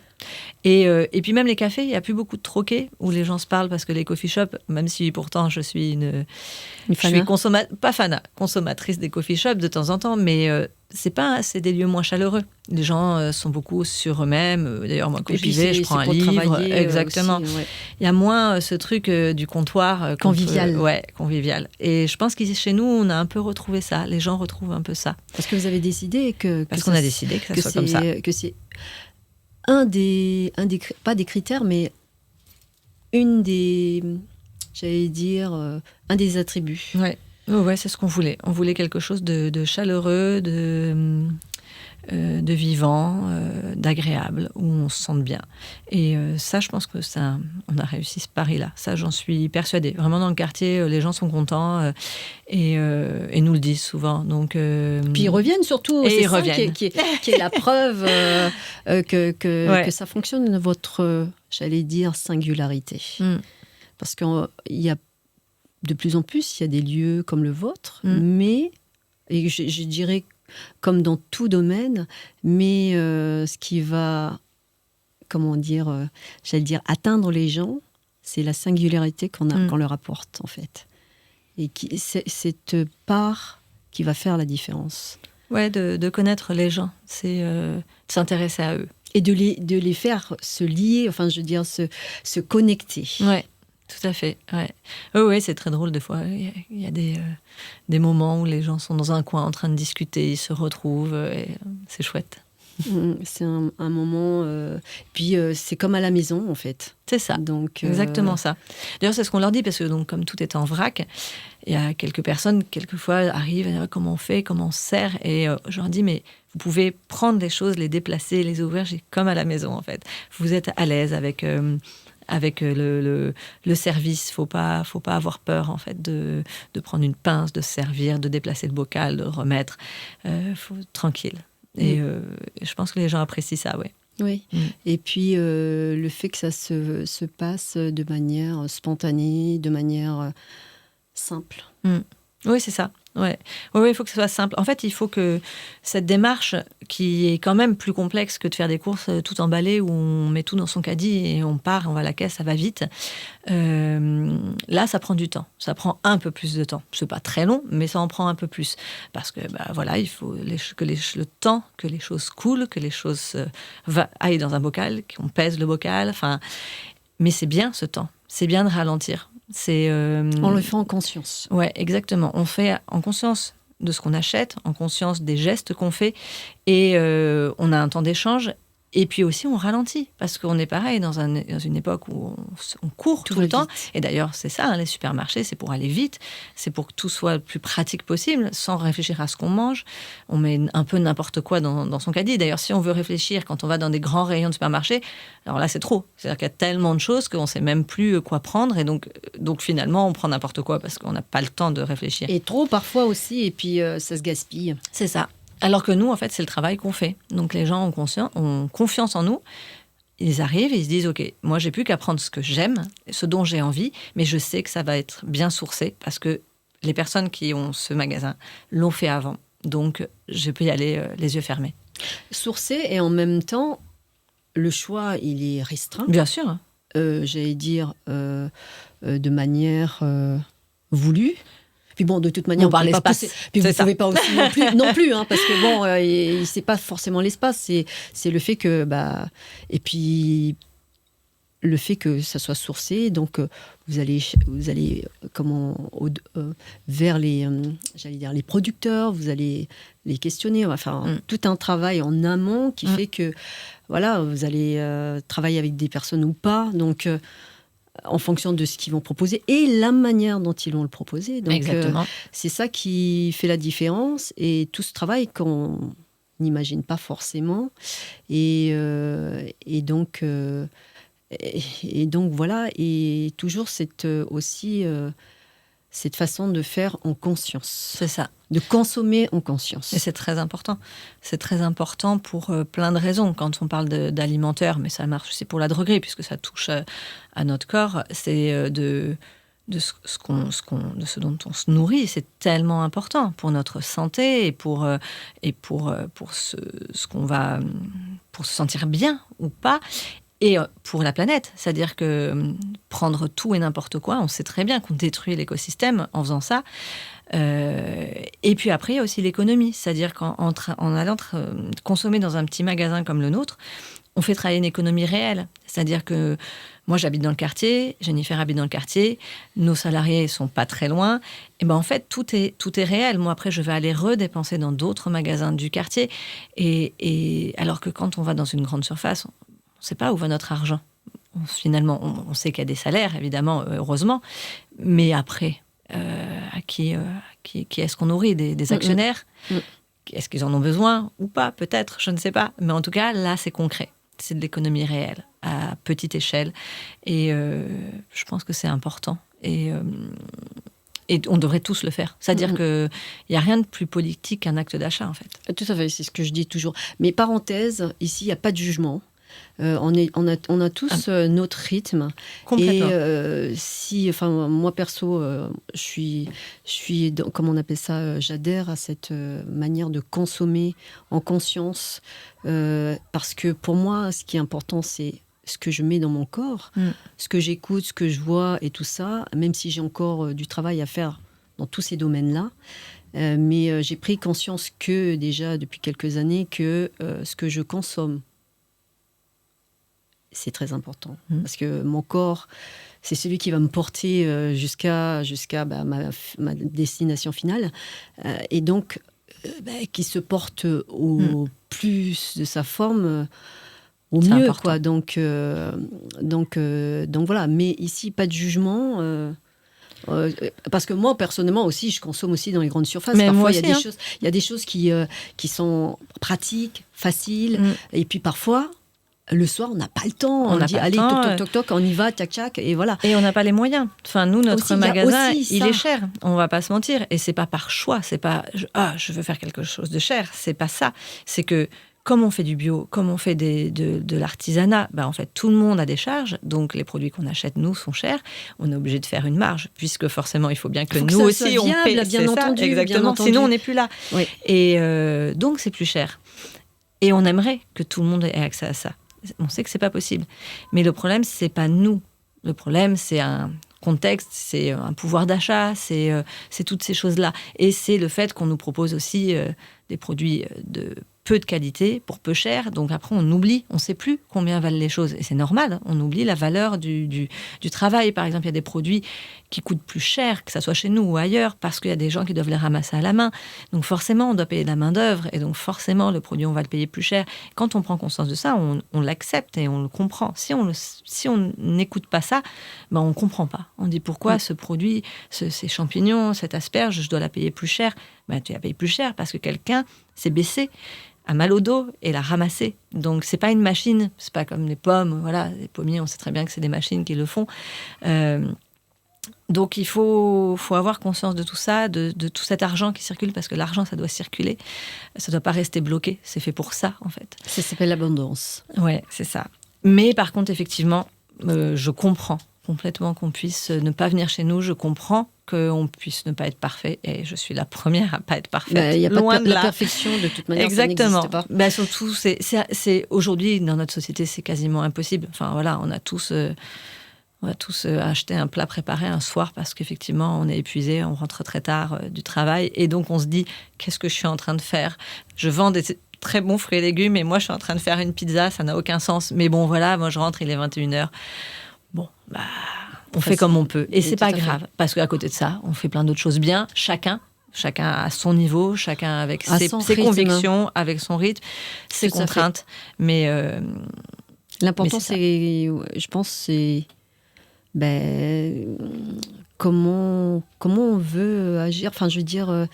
B: Et puis même les cafés, il n'y a plus beaucoup de troquets où les gens se parlent parce que les coffee shops, même si pourtant je suis consommatrice des coffee shops de temps en temps, mais c'est des lieux moins chaleureux. Les gens sont beaucoup sur eux-mêmes. D'ailleurs, moi, quand j'y vais, je prends un livre. Exactement.
A: Aussi, ouais.
B: Il y a moins ce truc du comptoir.
A: Convivial.
B: Convivial. Et je pense que chez nous, on a un peu retrouvé ça. Les gens retrouvent un peu ça.
A: Parce que vous avez décidé que
B: qu'on a décidé que ça soit comme ça.
A: Que c'est pas des critères, mais j'allais dire, un des attributs.
B: Ouais, c'est ce qu'on voulait. On voulait quelque chose de chaleureux, de vivant, d'agréable, où on se sente bien. Et ça, je pense que on a réussi ce pari-là. Ça, j'en suis persuadée. Vraiment, dans le quartier, les gens sont contents et nous le disent souvent. Donc,
A: Puis ils reviennent surtout.
B: Et
A: c'est
B: ils
A: ça
B: reviennent.
A: Qui est la preuve que ça fonctionne, votre, j'allais dire, singularité. Parce qu'il y a de plus en plus, il y a des lieux comme le vôtre, mais, et je dirais comme dans tout domaine, mais ce qui va, j'allais dire, atteindre les gens, c'est la singularité qu'on leur apporte, en fait. Et c'est cette part qui va faire la différence.
B: Ouais, de connaître les gens, c'est de s'intéresser à eux.
A: Et de les faire se lier, enfin, je veux dire, se connecter.
B: Ouais. Tout à fait, ouais. Oui, c'est très drôle des fois. Il y a des moments où les gens sont dans un coin en train de discuter, ils se retrouvent, et c'est chouette.
A: C'est un moment... puis c'est comme à la maison, en fait.
B: C'est ça,
A: donc,
B: exactement ça. D'ailleurs, c'est ce qu'on leur dit, parce que donc, comme tout est en vrac, il y a quelques personnes, quelquefois, arrivent et disent comment on fait, comment on se sert. Et je leur dis, mais vous pouvez prendre les choses, les déplacer, les ouvrir, comme à la maison, en fait. Vous êtes à l'aise avec le service. Faut pas avoir peur en fait de prendre une pince, de se servir, de déplacer le bocal, de le remettre. Faut tranquille. Et je pense que les gens apprécient ça, ouais.
A: Oui. Et puis le fait que ça se passe de manière spontanée, de manière simple.
B: Oui, c'est ça. Ouais. Oui, il faut que ce soit simple. En fait, il faut que cette démarche, qui est quand même plus complexe que de faire des courses tout emballées, où on met tout dans son caddie et on part, on va à la caisse, ça va vite. Là, ça prend du temps. Ça prend un peu plus de temps. C'est pas très long, mais ça en prend un peu plus. Parce que, il faut le temps que les choses coulent, que les choses aillent dans un bocal, qu'on pèse le bocal. Enfin, mais c'est bien ce temps. C'est bien de ralentir. On
A: le fait en conscience.
B: Ouais, exactement. On fait en conscience de ce qu'on achète, en conscience des gestes qu'on fait, et on a un temps d'échange. Et puis aussi, on ralentit, parce qu'on est pareil dans une époque où on court tout le temps. Et d'ailleurs, c'est ça, les supermarchés, c'est pour aller vite, c'est pour que tout soit le plus pratique possible, sans réfléchir à ce qu'on mange. On met un peu n'importe quoi dans son caddie. D'ailleurs, si on veut réfléchir, quand on va dans des grands rayons de supermarché, alors là, c'est trop. C'est-à-dire qu'il y a tellement de choses qu'on ne sait même plus quoi prendre. Et donc finalement, on prend n'importe quoi, parce qu'on n'a pas le temps de réfléchir.
A: Et trop, parfois aussi, et puis ça se gaspille.
B: C'est ça. Alors que nous, en fait, c'est le travail qu'on fait. Donc les gens ont confiance en nous. Ils arrivent et ils se disent, OK, moi, j'ai plus qu'à prendre ce que j'aime, ce dont j'ai envie, mais je sais que ça va être bien sourcé parce que les personnes qui ont ce magasin l'ont fait avant. Donc, je peux y aller les yeux fermés.
A: Sourcé et en même temps, le choix, il est restreint.
B: Bien sûr.
A: J'allais dire de manière voulue. Puis bon, de toute manière,
B: on parle l'espace.
A: Puis vous ne pouvez pas aussi non plus, hein, parce que bon, c'est pas forcément l'espace, c'est le fait que et puis le fait que ça soit sourcé, donc vous allez vers les j'allais dire les producteurs, vous allez les questionner, enfin tout un travail en amont qui fait que voilà, vous allez travailler avec des personnes ou pas, donc en fonction de ce qu'ils vont proposer et la manière dont ils vont le proposer. Donc, c'est ça qui fait la différence. Et tout ce travail qu'on n'imagine pas forcément. Et donc, voilà. Et toujours aussi cette façon de faire en conscience.
B: C'est ça.
A: De consommer en conscience.
B: Et c'est très important. C'est très important pour plein de raisons. Quand on parle d'alimentaire, mais ça marche aussi pour la droguerie, puisque ça touche à notre corps, c'est de ce dont on se nourrit. C'est tellement important pour notre santé et pour ce qu'on va... pour se sentir bien ou pas. Et pour la planète, c'est-à-dire que prendre tout et n'importe quoi, on sait très bien qu'on détruit l'écosystème en faisant ça. Et puis après, il y a aussi l'économie, c'est-à-dire qu'en allant consommer dans un petit magasin comme le nôtre, on fait travailler une économie réelle. C'est-à-dire que moi, j'habite dans le quartier, Jennifer habite dans le quartier, nos salariés sont pas très loin. Et ben en fait, tout est réel. Moi, après, je vais aller redépenser dans d'autres magasins du quartier. Et alors que quand on va dans une grande surface, on ne sait pas où va notre argent. Finalement, on sait qu'il y a des salaires, évidemment, heureusement. Mais après, à qui est-ce qu'on nourrit ? Des actionnaires ? Est-ce qu'ils en ont besoin ou pas ? Peut-être, je ne sais pas. Mais en tout cas, là, c'est concret. C'est de l'économie réelle, à petite échelle. Et je pense que c'est important. Et on devrait tous le faire. C'est-à-dire qu'il n'y a rien de plus politique qu'un acte d'achat, en fait.
A: Tout à fait, c'est ce que je dis toujours. Mais parenthèse, ici, il n'y a pas de jugement. On a tous notre rythme.
B: Complètement.
A: Et moi perso, je suis comment on appelle ça, j'adhère à cette manière de consommer en conscience, parce que pour moi, ce qui est important, c'est ce que je mets dans mon corps, ce que j'écoute, ce que je vois et tout ça, même si j'ai encore du travail à faire dans tous ces domaines-là. Mais j'ai pris conscience que déjà depuis quelques années que ce que je consomme, c'est très important. Parce que mon corps, c'est celui qui va me porter jusqu'à ma destination finale. Et donc, qui se porte au plus de sa forme, au
B: c'est
A: mieux.
B: Important.
A: Quoi. Donc voilà. Mais ici, pas de jugement. Parce que moi, personnellement aussi, je consomme aussi dans les grandes surfaces.
B: Mais
A: parfois,
B: moi aussi,
A: il y a des choses qui sont pratiques, faciles. Et puis parfois... Le soir, on n'a pas le temps. On dit, allez, toc, on y va, tchac, et voilà.
B: Et on n'a pas les moyens. Enfin, nous, notre
A: aussi,
B: magasin, il est cher. On va pas se mentir. Et c'est pas par choix. C'est pas, je veux faire quelque chose de cher. C'est pas ça. C'est que, comme on fait du bio, comme on fait de l'artisanat, en fait, tout le monde a des charges. Donc, les produits qu'on achète, nous, sont chers. On est obligé de faire une marge, puisque forcément, il faut bien que nous aussi, on paie.
A: Bien entendu.
B: Exactement. Sinon, on n'est plus là.
A: Oui.
B: Et donc, c'est plus cher. Et on aimerait que tout le monde ait accès à ça. On sait que c'est pas possible. Mais le problème, c'est pas nous. Le problème, c'est un contexte, c'est un pouvoir d'achat, c'est toutes ces choses-là. Et c'est le fait qu'on nous propose aussi des produits de peu de qualité pour peu cher. Donc après, on oublie, on ne sait plus combien valent les choses. Et c'est normal, on oublie la valeur du travail. Par exemple, il y a des produits qui coûtent plus cher, que ça soit chez nous ou ailleurs, parce qu'il y a des gens qui doivent les ramasser à la main. Donc forcément, on doit payer de la main-d'œuvre. Et donc forcément, le produit, on va le payer plus cher. Quand on prend conscience de ça, on l'accepte et on le comprend. Si on n'écoute pas ça, on ne comprend pas. On dit pourquoi ce produit, ces champignons, cette asperge, je dois la payer plus cher. Tu la payes plus cher parce que quelqu'un s'est baissé, a mal au dos et l'a ramassé. Donc, c'est pas une machine, c'est pas comme les pommes, voilà, les pommiers, on sait très bien que c'est des machines qui le font. Donc, il faut avoir conscience de tout ça, de tout cet argent qui circule, parce que l'argent, ça doit circuler, ça doit pas rester bloqué, c'est fait pour ça, en fait.
A: Ça s'appelle l'abondance.
B: Ouais, c'est ça. Mais par contre, effectivement, je comprends complètement qu'on puisse ne pas venir chez nous, je comprends qu'on puisse ne pas être parfait, et je suis la première à pas être parfaite.
A: Il n'y a
B: loin
A: pas
B: de
A: la
B: là.
A: perfection, de toute manière,
B: Exactement.
A: ça n'existe pas.
B: Surtout, c'est aujourd'hui, dans notre société, c'est quasiment impossible. Enfin, voilà, on va tous acheter un plat préparé un soir parce qu'effectivement, on est épuisé, on rentre très tard du travail, et donc on se dit, qu'est-ce que je suis en train de faire ? Je vends des très bons fruits et légumes, et moi, je suis en train de faire une pizza, ça n'a aucun sens. Mais bon, voilà, moi, je rentre, il est 21h. Bon, on fait comme on peut. Et c'est pas grave, parce qu'à côté de ça, on fait plein d'autres choses bien, chacun à son niveau, chacun avec ses convictions, avec son rythme, ses contraintes. Mais
A: l'important, je pense, c'est comment on veut agir. Enfin, je veux dire,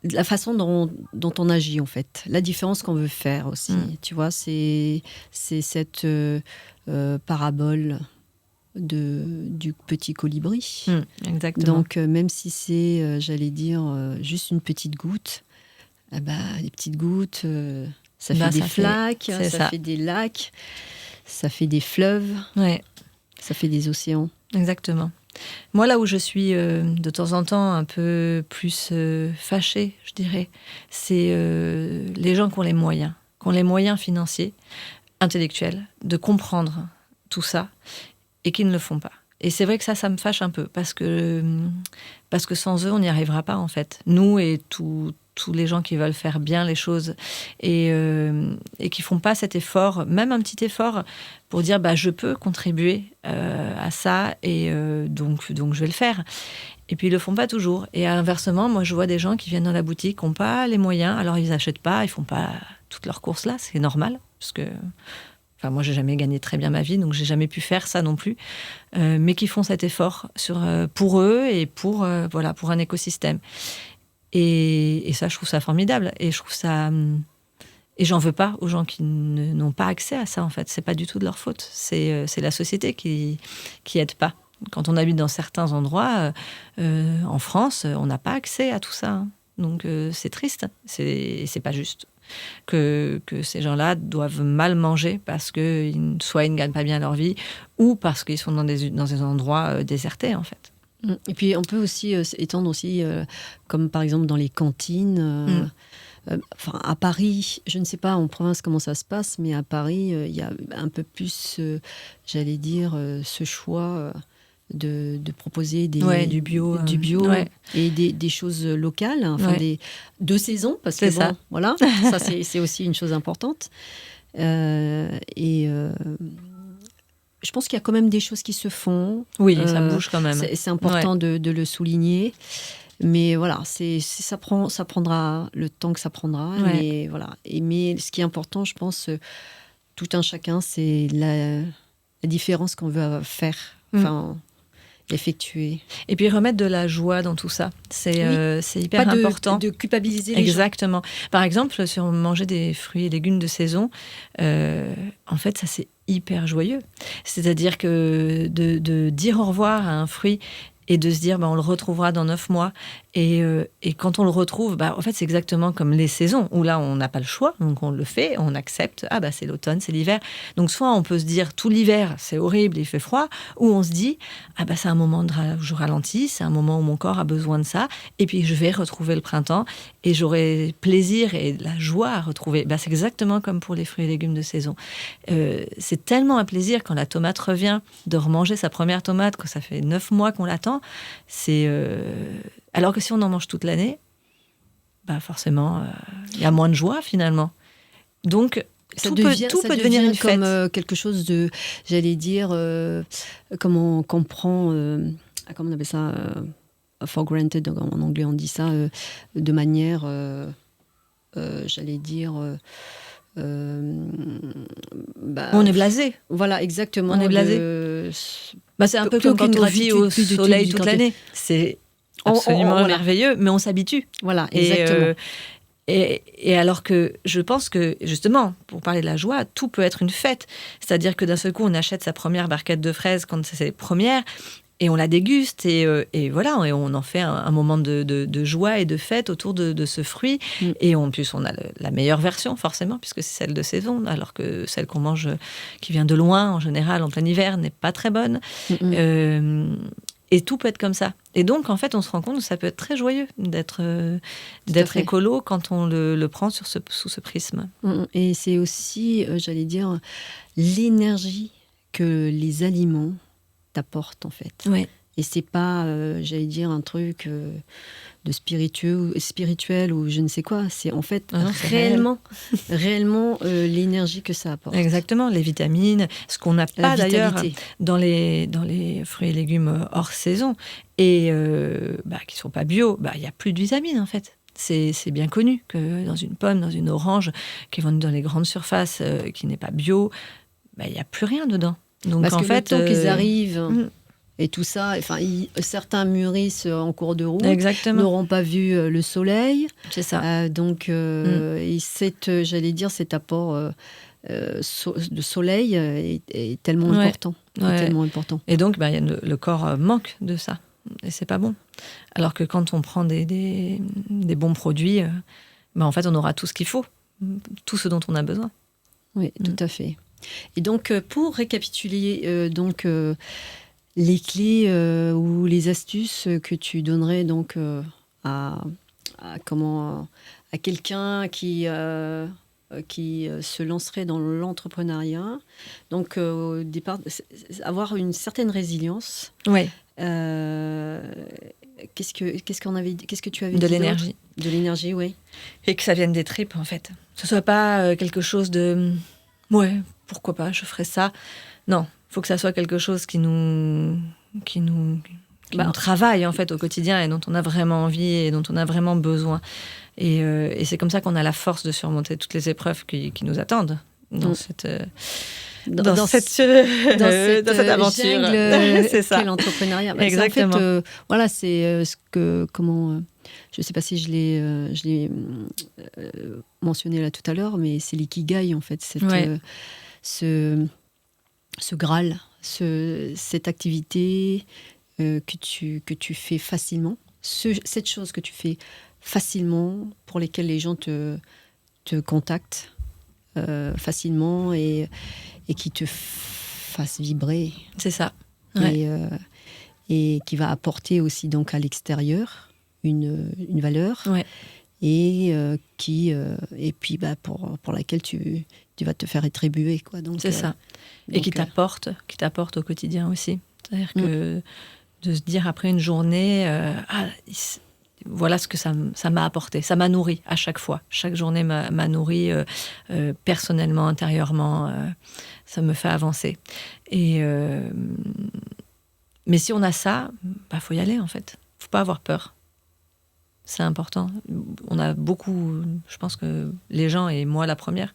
A: la façon dont on agit, en fait. La différence qu'on veut faire aussi. Tu vois, c'est cette parabole du petit colibri.
B: Exactement.
A: Donc, même si c'est, j'allais dire, juste une petite goutte, les petites gouttes, ça fait des flaques, ça fait des lacs, ça fait des fleuves, ça fait des océans.
B: Exactement. Moi, là où je suis de temps en temps un peu plus fâchée, je dirais, c'est les gens qui ont les moyens financiers, intellectuels, de comprendre tout ça et qui ne le font pas. Et c'est vrai que ça me fâche un peu parce que sans eux, on n'y arrivera pas en fait. Nous et tous les gens qui veulent faire bien les choses et qui font pas cet effort, même un petit effort pour dire je peux contribuer à ça et donc je vais le faire. Et puis ils le font pas toujours. Et inversement, moi je vois des gens qui viennent dans la boutique, qui n'ont pas les moyens, alors ils n'achètent pas, ils font pas toutes leurs courses là, c'est normal parce que moi, j'ai jamais gagné très bien ma vie, donc j'ai jamais pu faire ça non plus. Mais qui font cet effort pour eux et pour un écosystème. Et ça, je trouve ça formidable. Et je trouve ça. Et j'en veux pas aux gens qui n'ont pas accès à ça, en fait. C'est pas du tout de leur faute. C'est la société qui aide pas. Quand on habite dans certains endroits, en France, on n'a pas accès à tout ça. Hein. Donc c'est triste. C'est pas juste. Que ces gens-là doivent mal manger parce que soit ils ne gagnent pas bien leur vie ou parce qu'ils sont dans des endroits désertés en fait.
A: Et puis on peut aussi étendre aussi, comme par exemple dans les cantines. À Paris, je ne sais pas en province comment ça se passe, mais à Paris, il y a un peu plus, j'allais dire, ce choix de proposer
B: du bio,
A: et des choses locales, de saison, parce que
B: ça.
A: Voilà, ça c'est aussi une chose importante. Je pense qu'il y a quand même des choses qui se font.
B: Oui, ça bouge quand même.
A: C'est important de le souligner. Mais voilà, ça prendra le temps que ça prendra. Mais voilà. Mais ce qui est important, je pense, tout un chacun, c'est la différence qu'on veut faire. Effectuer.
B: Et puis remettre de la joie dans tout ça. C'est hyper important.
A: De culpabiliser les
B: Exactement. Par exemple, si on mangeait des fruits et légumes de saison, en fait, ça c'est hyper joyeux. C'est-à-dire que de dire au revoir à un fruit et de se dire on le retrouvera dans 9 mois et quand on le retrouve en fait c'est exactement comme les saisons où là on n'a pas le choix, donc on le fait, on accepte, c'est l'automne, c'est l'hiver, donc soit on peut se dire tout l'hiver c'est horrible, il fait froid, ou on se dit c'est un moment où je ralentis, c'est un moment où mon corps a besoin de ça et puis je vais retrouver le printemps et j'aurai plaisir et la joie à retrouver. C'est exactement comme pour les fruits et légumes de saison. C'est tellement un plaisir quand la tomate revient, de remanger sa première tomate, quand ça fait 9 mois qu'on l'attend. Alors que si on en mange toute l'année, forcément, il y a moins de joie finalement. Donc, tout peut devenir une fête.
A: Comme quelque chose de, j'allais dire, comment on prend, comment on appelle ça, for granted, en anglais on dit ça, de manière, j'allais dire...
B: on est blasé.
A: Voilà, exactement.
B: On est blasé. C'est un peu comme quand on vit au soleil toute l'année. C'est absolument merveilleux, mais on s'habitue.
A: Voilà, exactement.
B: Et alors que je pense que, justement, pour parler de la joie, tout peut être une fête. C'est-à-dire que d'un seul coup, on achète sa première barquette de fraises quand c'est les premières, et on la déguste, et voilà, et on en fait un moment de joie et de fête autour de ce fruit. Et en plus, on a la meilleure version, forcément, puisque c'est celle de saison, alors que celle qu'on mange, qui vient de loin, en général, en plein hiver, n'est pas très bonne. Et tout peut être comme ça. Et donc, en fait, on se rend compte que ça peut être très joyeux d'être écolo quand on le prend sous ce prisme.
A: Et c'est aussi, j'allais dire, l'énergie que les aliments t'apportent, en fait.
B: Ouais.
A: Et c'est pas, j'allais dire, un truc de spirituel ou je ne sais quoi. C'est en fait réellement l'énergie que ça apporte.
B: Exactement, les vitamines, ce qu'on n'a pas d'ailleurs dans les fruits et légumes hors saison et qui ne sont pas bio, il n'y a plus de vitamines en fait. C'est bien connu que dans une pomme, dans une orange, qui vont dans les grandes surfaces, qui n'est pas bio, il n'y a plus rien dedans. Donc,
A: parce
B: en
A: que
B: fait,
A: le temps qu'ils arrivent... Et tout ça, certains mûrissent en cours de route, n'auront pas vu le soleil.
B: C'est ça.
A: Et j'allais dire, cet apport de soleil est tellement important. est tellement important.
B: Et donc, le corps manque de ça. Et c'est pas bon. Alors que quand on prend des bons produits, en fait, on aura tout ce qu'il faut. Tout ce dont on a besoin.
A: Oui, tout à fait. Et donc, pour récapituler, les clés ou les astuces que tu donnerais donc à quelqu'un qui se lancerait dans l'entrepreneuriat. Donc, au départ, avoir une certaine résilience.
B: Oui.
A: Qu'est-ce que tu avais dit
B: de l'énergie.
A: De l'énergie, oui.
B: Et que ça vienne des tripes, en fait. Que ce soit pas quelque chose de... Ouais, pourquoi pas, je ferais ça. Non, il faut que ça soit quelque chose qui nous travaille, en fait, au quotidien et dont on a vraiment envie et dont on a vraiment besoin. Et c'est comme ça qu'on a la force de surmonter toutes les épreuves qui nous attendent dans cette aventure.
A: C'est ça. L'entrepreneuriat.
B: Exactement.
A: En fait, voilà, c'est ce que je ne sais pas si je l'ai mentionné là tout à l'heure, mais c'est l'ikigai en fait, ce Graal, cette activité que tu fais facilement, cette chose que tu fais facilement, pour lesquelles les gens te contactent facilement et qui te fasse vibrer.
B: C'est ça.
A: Ouais. Et qui va apporter aussi donc à l'extérieur une valeur.
B: Ouais.
A: Et puis pour laquelle tu vas te faire rétribuer, quoi. Donc
B: c'est ça. Et qui t'apporte au quotidien aussi. C'est-à-dire que de se dire après une journée, voilà ce que ça m'a apporté. Ça m'a nourri à chaque fois. Chaque journée m'a nourri personnellement, intérieurement. Ça me fait avancer. Mais si on a ça, faut y aller en fait. Faut pas avoir peur. C'est important. On a beaucoup, je pense que les gens, et moi la première,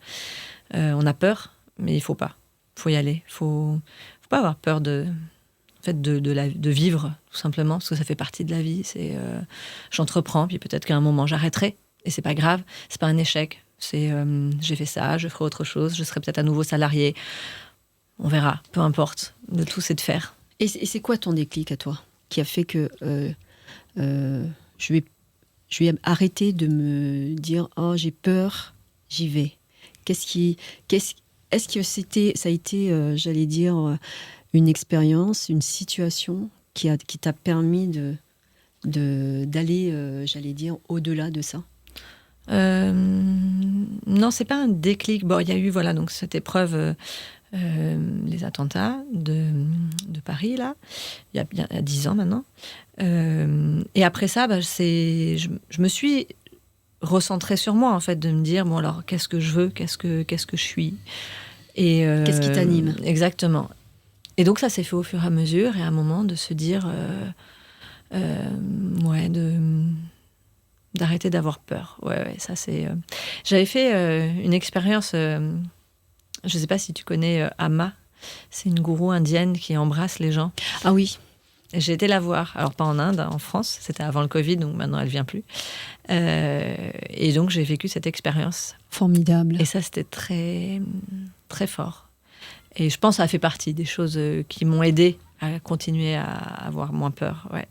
B: on a peur, mais il faut pas. Faut y aller. Faut pas avoir peur de vivre, tout simplement, parce que ça fait partie de la vie. C'est j'entreprends, puis peut-être qu'à un moment j'arrêterai, et c'est pas grave. C'est pas un échec. C'est j'ai fait ça, je ferai autre chose, je serai peut-être à nouveau salarié. On verra. Peu importe. Le tout, c'est de faire.
A: Et c'est quoi ton déclic à toi, qui a fait que je vais arrêter de me dire j'ai peur, j'y vais. Est-ce que ça a été, j'allais dire, une expérience, une situation qui t'a permis d'aller, j'allais dire, au-delà de ça?
B: Non, c'est pas un déclic. Bon, il y a eu donc cette épreuve. Les attentats de Paris, là, il y a 10 ans maintenant. Et après ça, je me suis recentrée sur moi, en fait, de me dire, bon, alors, qu'est-ce que je veux, qu'est-ce que je suis, et
A: qu'est-ce qui t'anime?
B: Exactement. Et donc, ça s'est fait au fur et à mesure, et à un moment, de se dire, d'arrêter d'avoir peur. Ouais, ça, c'est... J'avais fait une expérience... je ne sais pas si tu connais Amma. C'est une gourou indienne qui embrasse les gens.
A: Ah oui.
B: Et j'ai été la voir. Alors, pas en Inde, en France. C'était avant le Covid, donc maintenant, elle ne vient plus. Et donc, j'ai vécu cette expérience.
A: Formidable.
B: Et ça, c'était très, très fort. Et je pense que ça a fait partie des choses qui m'ont aidée à continuer à avoir moins peur. Ouais.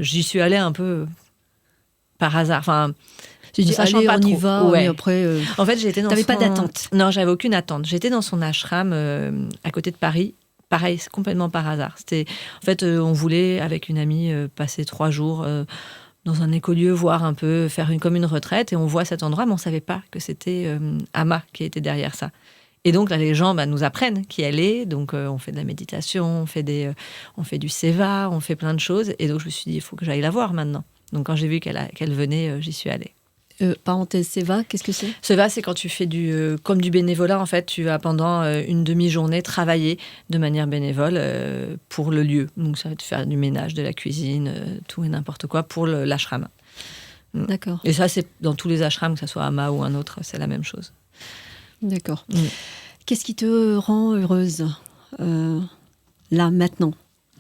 B: J'y suis allée un peu par hasard. Enfin...
A: Tu dis, allez, on y va,
B: ouais.
A: Mais après...
B: En fait, j'étais dans
A: T'avais pas d'attente?
B: Non, j'avais aucune attente. J'étais dans son ashram à côté de Paris. Pareil, c'est complètement par hasard. En fait, on voulait, avec une amie, passer 3 jours dans un écolieu, voir un peu, faire comme une retraite. Et on voit cet endroit, mais on ne savait pas que c'était Amma qui était derrière ça. Et donc, là, les gens nous apprennent qui elle est. Donc, on fait de la méditation, on fait du seva, on fait plein de choses. Et donc, je me suis dit, il faut que j'aille la voir maintenant. Donc, quand j'ai vu qu'elle venait, j'y suis allée.
A: Parenthèse, Seva, qu'est-ce que c'est?
B: Seva, c'est quand tu fais comme du bénévolat, en fait. Tu vas pendant une demi-journée travailler de manière bénévole pour le lieu. Donc, ça va te faire du ménage, de la cuisine, tout et n'importe quoi pour l'ashram.
A: D'accord.
B: Et ça, c'est dans tous les ashrams, que ce soit Amma ou un autre, c'est la même chose.
A: D'accord. Qu'est-ce qui te rend heureuse là, maintenant?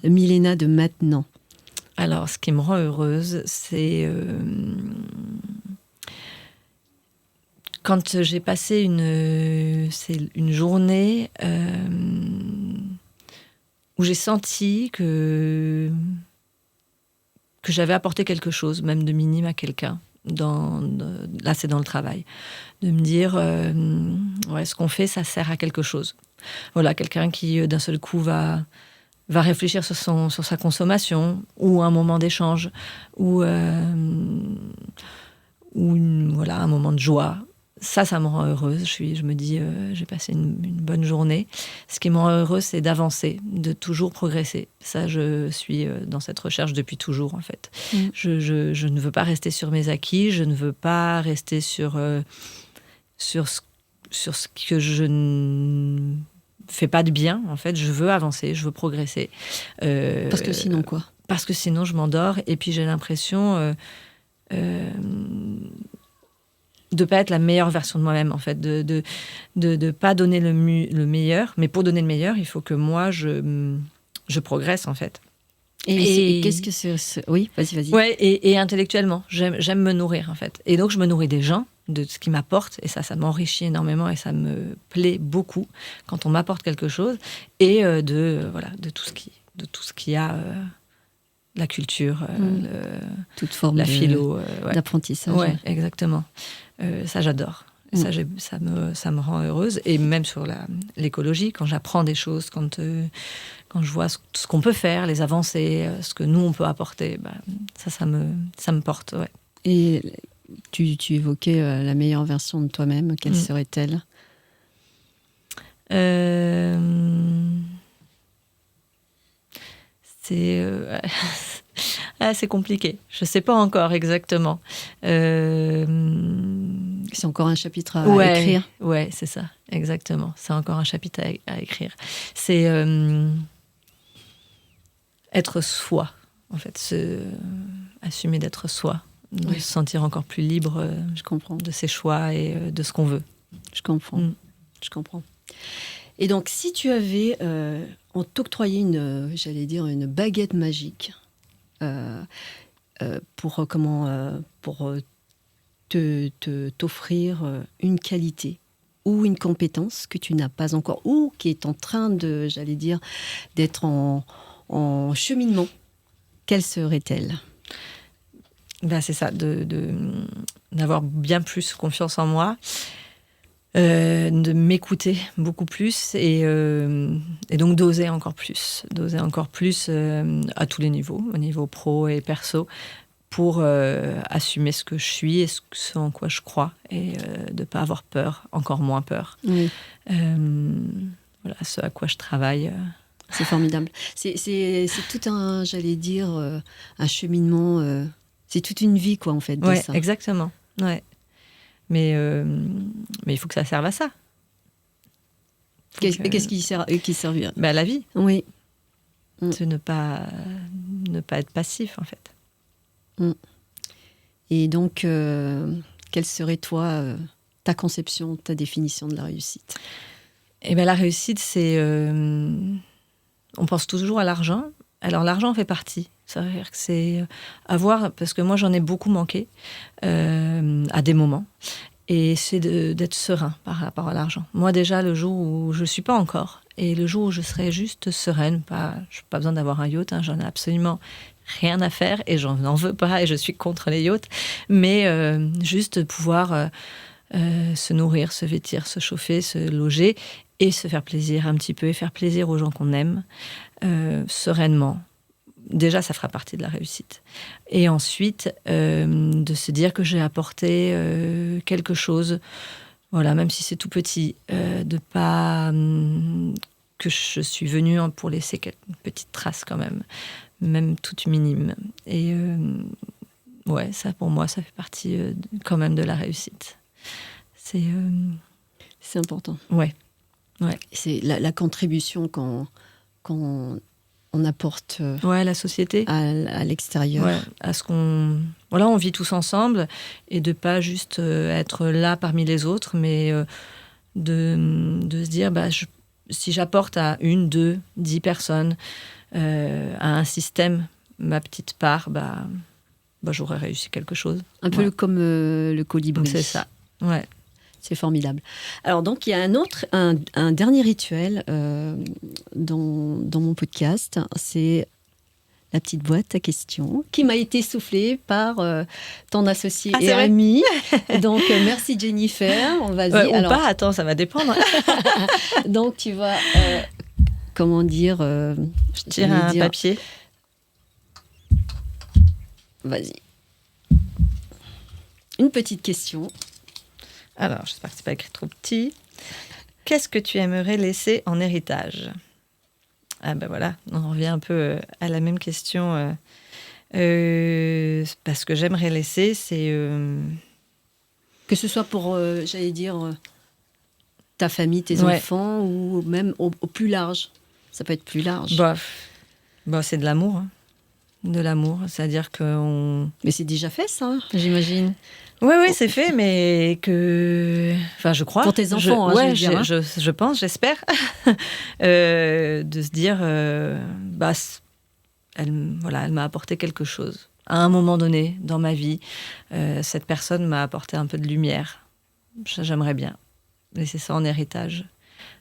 A: Milena de maintenant.
B: Alors, ce qui me rend heureuse, c'est... quand j'ai passé une journée où j'ai senti que j'avais apporté quelque chose, même de minime à quelqu'un. Là, c'est dans le travail. De me dire, ce qu'on fait, ça sert à quelque chose. Voilà, quelqu'un qui, d'un seul coup, va réfléchir sur sa consommation, ou un moment d'échange, ou un moment de joie. Ça me rend heureuse. Je me dis, j'ai passé une bonne journée. Ce qui me rend heureuse, c'est d'avancer, de toujours progresser. Ça, je suis dans cette recherche depuis toujours, en fait. Je ne veux pas rester sur mes acquis, je ne veux pas rester sur ce que je ne fais pas de bien, en fait. Je veux avancer, je veux progresser.
A: Parce que sinon quoi ?
B: Parce que sinon, je m'endors, et puis j'ai l'impression... de pas être la meilleure version de moi-même, en fait, de pas donner le meilleur, mais pour donner le meilleur, il faut que moi je progresse, en fait.
A: Et qu'est-ce que c'est Oui, vas-y.
B: Ouais, et intellectuellement, j'aime me nourrir, en fait. Et donc je me nourris des gens, de ce qu'ils m'apportent, et ça m'enrichit énormément, et ça me plaît beaucoup quand on m'apporte quelque chose, et de tout ce qui a la culture,
A: toute forme
B: la philo,
A: d'apprentissage.
B: Ouais, exactement. Ça, j'adore. Ça me rend heureuse. Et même sur l'écologie, quand j'apprends des choses, quand je vois ce qu'on peut faire, les avancées, ce que nous, on peut apporter, ça me porte. Ouais.
A: Et tu évoquais la meilleure version de toi-même. Quelle serait-elle ?
B: C'est compliqué. Je ne sais pas encore exactement.
A: C'est encore un chapitre à écrire.
B: Ouais, c'est ça, exactement. C'est encore un chapitre à écrire. C'est être soi, en fait. Assumer d'être soi. De se sentir encore plus libre
A: je comprends.
B: De ses choix et de ce qu'on veut.
A: Je comprends. Je comprends. Et donc, si tu avais, on t'octroyait une baguette magique pour t'offrir une qualité ou une compétence que tu n'as pas encore, ou qui est en train d'être en cheminement, quelle serait-elle ?
B: C'est ça, d'avoir bien plus confiance en moi. De m'écouter beaucoup plus et donc d'oser encore plus à tous les niveaux, au niveau pro et perso, pour assumer ce que je suis et ce en quoi je crois, et de ne pas avoir peur, encore moins peur.
A: Oui.
B: Voilà, ce à quoi je travaille.
A: C'est formidable. C'est tout un, un cheminement, c'est toute une vie, quoi, en fait, de ça.
B: Exactement, ouais. Mais il faut que ça serve à ça.
A: Qu'est-ce qui servira ?
B: La vie.
A: Oui.
B: De ne pas être passif, en fait.
A: Et donc, quelle serait, toi, ta conception, ta définition de la réussite ?
B: La réussite, c'est... on pense toujours à l'argent. Alors, l'argent en fait partie. C'est-à-dire que c'est avoir... Parce que moi, j'en ai beaucoup manqué à des moments. Et c'est d'être serein par rapport à l'argent. Moi, déjà, le jour où je ne suis pas encore, et le jour où je serai juste sereine, je n'ai pas besoin d'avoir un yacht, j'en ai absolument rien à faire, et j'en veux pas, et je suis contre les yachts, mais juste pouvoir se nourrir, se vêtir, se chauffer, se loger, et se faire plaisir un petit peu, et faire plaisir aux gens qu'on aime, sereinement. Déjà, ça fera partie de la réussite. Et ensuite, de se dire que j'ai apporté quelque chose, voilà, même si c'est tout petit, de pas que je suis venue pour laisser une petite trace quand même toute minime. Et ça, pour moi, ça fait partie quand même de la réussite. C'est
A: important.
B: Ouais.
A: C'est la contribution quand on apporte
B: la société
A: à l'extérieur.
B: À ce qu'on... Voilà, on vit tous ensemble, et de pas juste être là parmi les autres, mais de se dire, si j'apporte à 1, 2, 10 personnes, à un système, ma petite part, j'aurais réussi quelque chose.
A: Un peu comme le colibri.
B: Donc c'est ça, ouais.
A: C'est formidable. Alors donc il y a un dernier rituel dans mon podcast, c'est la petite boîte à questions qui m'a été soufflée par ton associé et ami. Donc merci Jennifer. Vas-y.
B: Ou pas, attends, ça va dépendre.
A: Donc tu vas, comment dire,
B: je tire un papier.
A: Vas-y. Une petite question.
B: Alors, j'espère que c'est pas écrit trop petit. Qu'est-ce que tu aimerais laisser en héritage ? Ah ben voilà, on revient un peu à la même question. Parce que j'aimerais laisser, c'est...
A: Que ce soit pour, j'allais dire, ta famille, tes enfants, ou même au plus large. Ça peut être plus large.
B: Bah, c'est de l'amour. Hein. De l'amour, c'est-à-dire qu'on...
A: Mais c'est déjà fait, ça, j'imagine.
B: Oui, c'est fait, mais que... Enfin, je crois.
A: Pour tes enfants, je veux dire.
B: Je pense, j'espère. De se dire... elle m'a apporté quelque chose. À un moment donné, dans ma vie, cette personne m'a apporté un peu de lumière. J'aimerais bien laisser ça en héritage.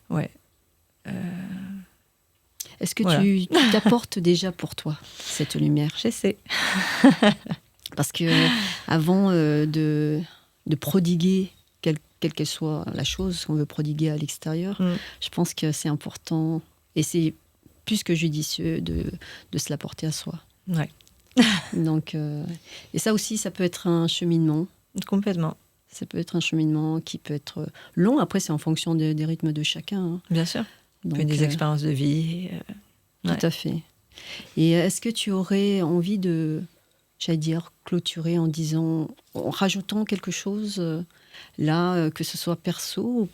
B: Ouais.
A: Est-ce que tu t'apportes déjà pour toi, cette lumière ?
B: J'essaie.
A: Parce que avant de prodiguer, quelle qu'elle soit la chose qu'on veut prodiguer à l'extérieur, je pense que c'est important, et c'est plus que judicieux de se l'apporter à soi.
B: Ouais.
A: Donc, et ça aussi, ça peut être un cheminement.
B: Complètement.
A: Ça peut être un cheminement qui peut être long. Après, c'est en fonction des rythmes de chacun. Hein.
B: Bien sûr. Donc, des expériences de vie.
A: Tout à fait. Et est-ce que tu aurais envie de, j'allais dire, clôturer en rajoutant quelque chose là, que ce soit perso ou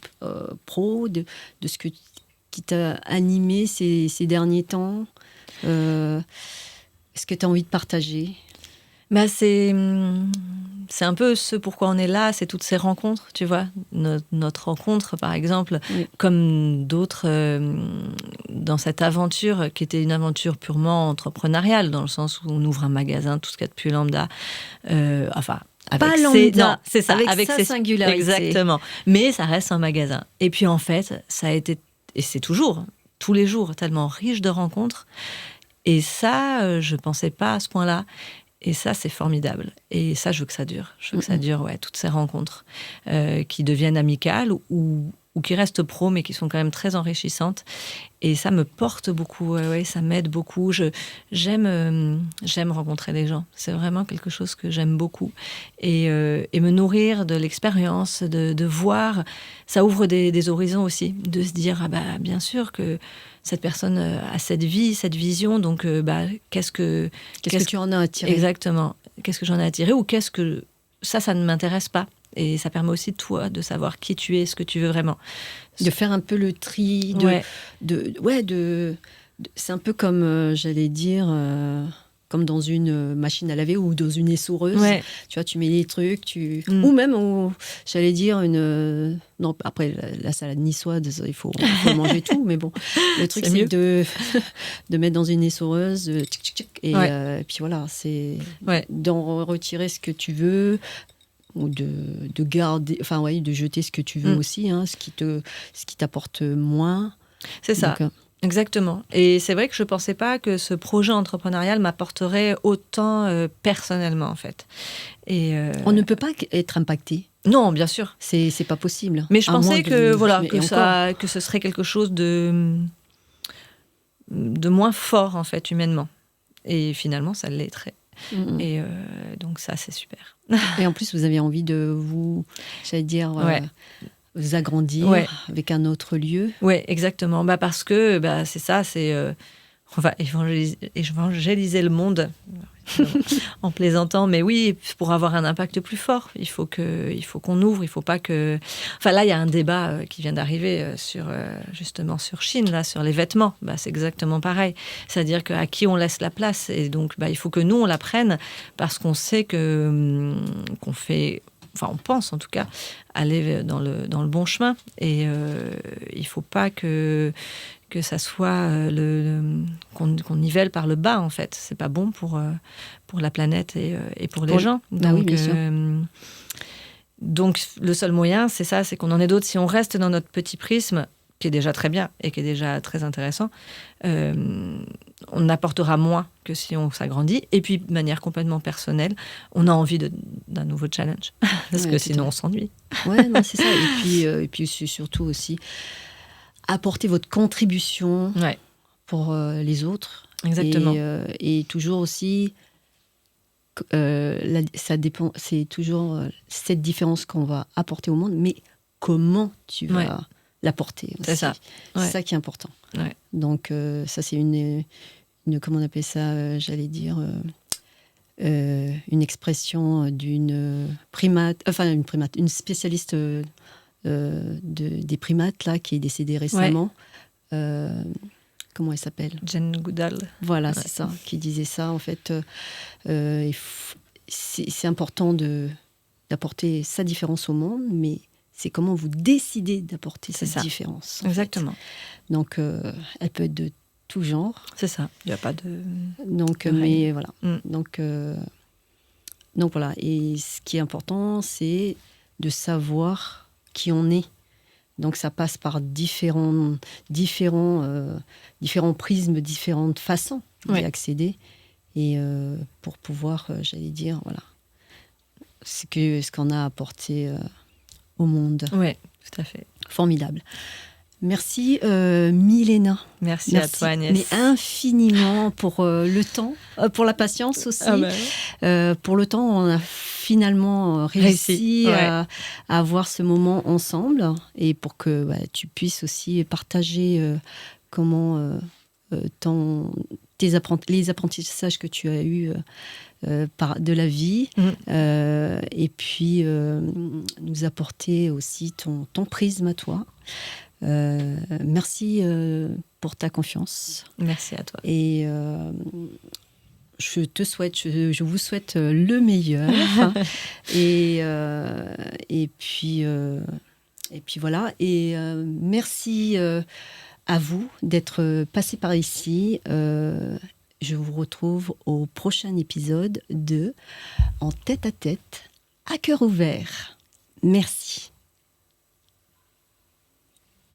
A: pro, de ce qui t'a animé ces derniers temps ? Est-ce que tu as envie de partager ?
B: C'est un peu ce pourquoi on est là, c'est toutes ces rencontres, tu vois. Notre rencontre, par exemple, comme d'autres dans cette aventure, qui était une aventure purement entrepreneuriale, dans le sens où on ouvre un magasin, tout ce qu'il y a de plus lambda.
A: Pas lambda,
B: c'est ça,
A: avec sa singularité.
B: Exactement. Mais ça reste un magasin. Et puis en fait, ça a été, et c'est toujours, tous les jours, tellement riche de rencontres. Et ça, je ne pensais pas à ce point-là. Et ça, c'est formidable. Et ça, je veux que ça dure. Je veux que ça dure, toutes ces rencontres qui deviennent amicales ou qui restent pro, mais qui sont quand même très enrichissantes. Et ça me porte beaucoup, ça m'aide beaucoup. J'aime rencontrer les gens. C'est vraiment quelque chose que j'aime beaucoup. Et me nourrir de l'expérience, de voir. Ça ouvre des horizons aussi. De se dire, bien sûr que cette personne a cette vie, cette vision, donc qu'est-ce que
A: tu en as attiré ?
B: Exactement. Qu'est-ce que j'en ai attiré, ou qu'est-ce que ça ne m'intéresse pas. Et ça permet aussi, toi, de savoir qui tu es, ce que tu veux vraiment.
A: De faire un peu le tri, c'est un peu comme, j'allais dire, comme dans une machine à laver ou dans une essoreuse.
B: Ouais.
A: Tu vois, tu mets les trucs, ou même, j'allais dire, non, après, la salade niçoise, il faut manger tout, mais bon. Le truc, c'est de mettre dans une essoreuse, et puis voilà, c'est d'en retirer ce que tu veux, ou de garder, de jeter ce que tu veux aussi, hein, ce qui t'apporte moins.
B: C'est ça. Donc, exactement. Et c'est vrai que je ne pensais pas que ce projet entrepreneurial m'apporterait autant personnellement, en fait. Et
A: on ne peut pas être impacté.
B: Non, bien sûr.
A: C'est pas possible.
B: Mais je pensais que ce serait quelque chose de moins fort, en fait, humainement. Et finalement, ça l'est très. Et donc ça, c'est super.
A: Et en plus, vous avez envie de vous agrandir avec un autre lieu.
B: Oui, exactement. Parce que c'est ça, on va évangéliser le monde en plaisantant, mais oui, pour avoir un impact plus fort, il faut qu'on ouvre, il faut pas que... Enfin là, il y a un débat qui vient d'arriver justement sur Chine, là, sur les vêtements. C'est exactement pareil. C'est-à-dire à qui on laisse la place. Et donc, il faut que nous, on la prenne parce qu'on sait qu'on fait... Enfin, on pense en tout cas aller dans le bon chemin. Et il faut pas que ça soit qu'on nivelle par le bas, en fait. C'est pas bon pour la planète et pour les gens.
A: Donc, oui, bien sûr.
B: Donc, le seul moyen, c'est ça, c'est qu'on en ait d'autres. Si on reste dans notre petit prisme, qui est déjà très bien et qui est déjà très intéressant, on apportera moins que si on s'agrandit. Et puis, de manière complètement personnelle, on a envie d'un nouveau challenge. Parce que sinon, on s'ennuie.
A: Ouais, non, c'est ça. Et puis c'est surtout aussi apporter votre contribution pour les autres.
B: Exactement.
A: Et toujours aussi, ça dépend, c'est toujours cette différence qu'on va apporter au monde, mais comment tu vas l'apporter aussi.
B: C'est ça.
A: C'est ça qui est important.
B: Ouais.
A: Donc, ça, c'est une comment on appelle ça, j'allais dire, une expression d'une primate, une spécialiste des primates, là, qui est décédée récemment. Comment elle s'appelle ?
B: Jane Goodall.
A: Voilà, c'est ça, qui disait ça. En fait, c'est important d'apporter sa différence au monde, mais c'est comment vous décidez d'apporter cette différence.
B: Exactement.
A: Donc, elle peut être de tout genre.
B: C'est ça. Il n'y a pas de...
A: Donc, mais voilà. Donc, voilà. Et ce qui est important, c'est de savoir qui on est. Donc, ça passe par différents prismes, différentes façons d'y accéder. Et pour pouvoir, j'allais dire, voilà, ce qu'on a apporté au monde.
B: Oui, tout à fait.
A: Formidable. Merci Milena.
B: Merci à toi Agnès.
A: Mais infiniment pour le temps, pour la patience aussi. Pour le temps, on a finalement réussi à avoir ce moment ensemble et pour que tu puisses aussi partager comment les apprentissages que tu as eus de la vie et puis nous apporter aussi ton prisme à toi. Merci pour ta confiance.
B: Merci à toi.
A: Et je vous souhaite le meilleur. et puis voilà. Et merci à vous d'être passé par ici. Je vous retrouve au prochain épisode de En tête à tête, à cœur ouvert. Merci.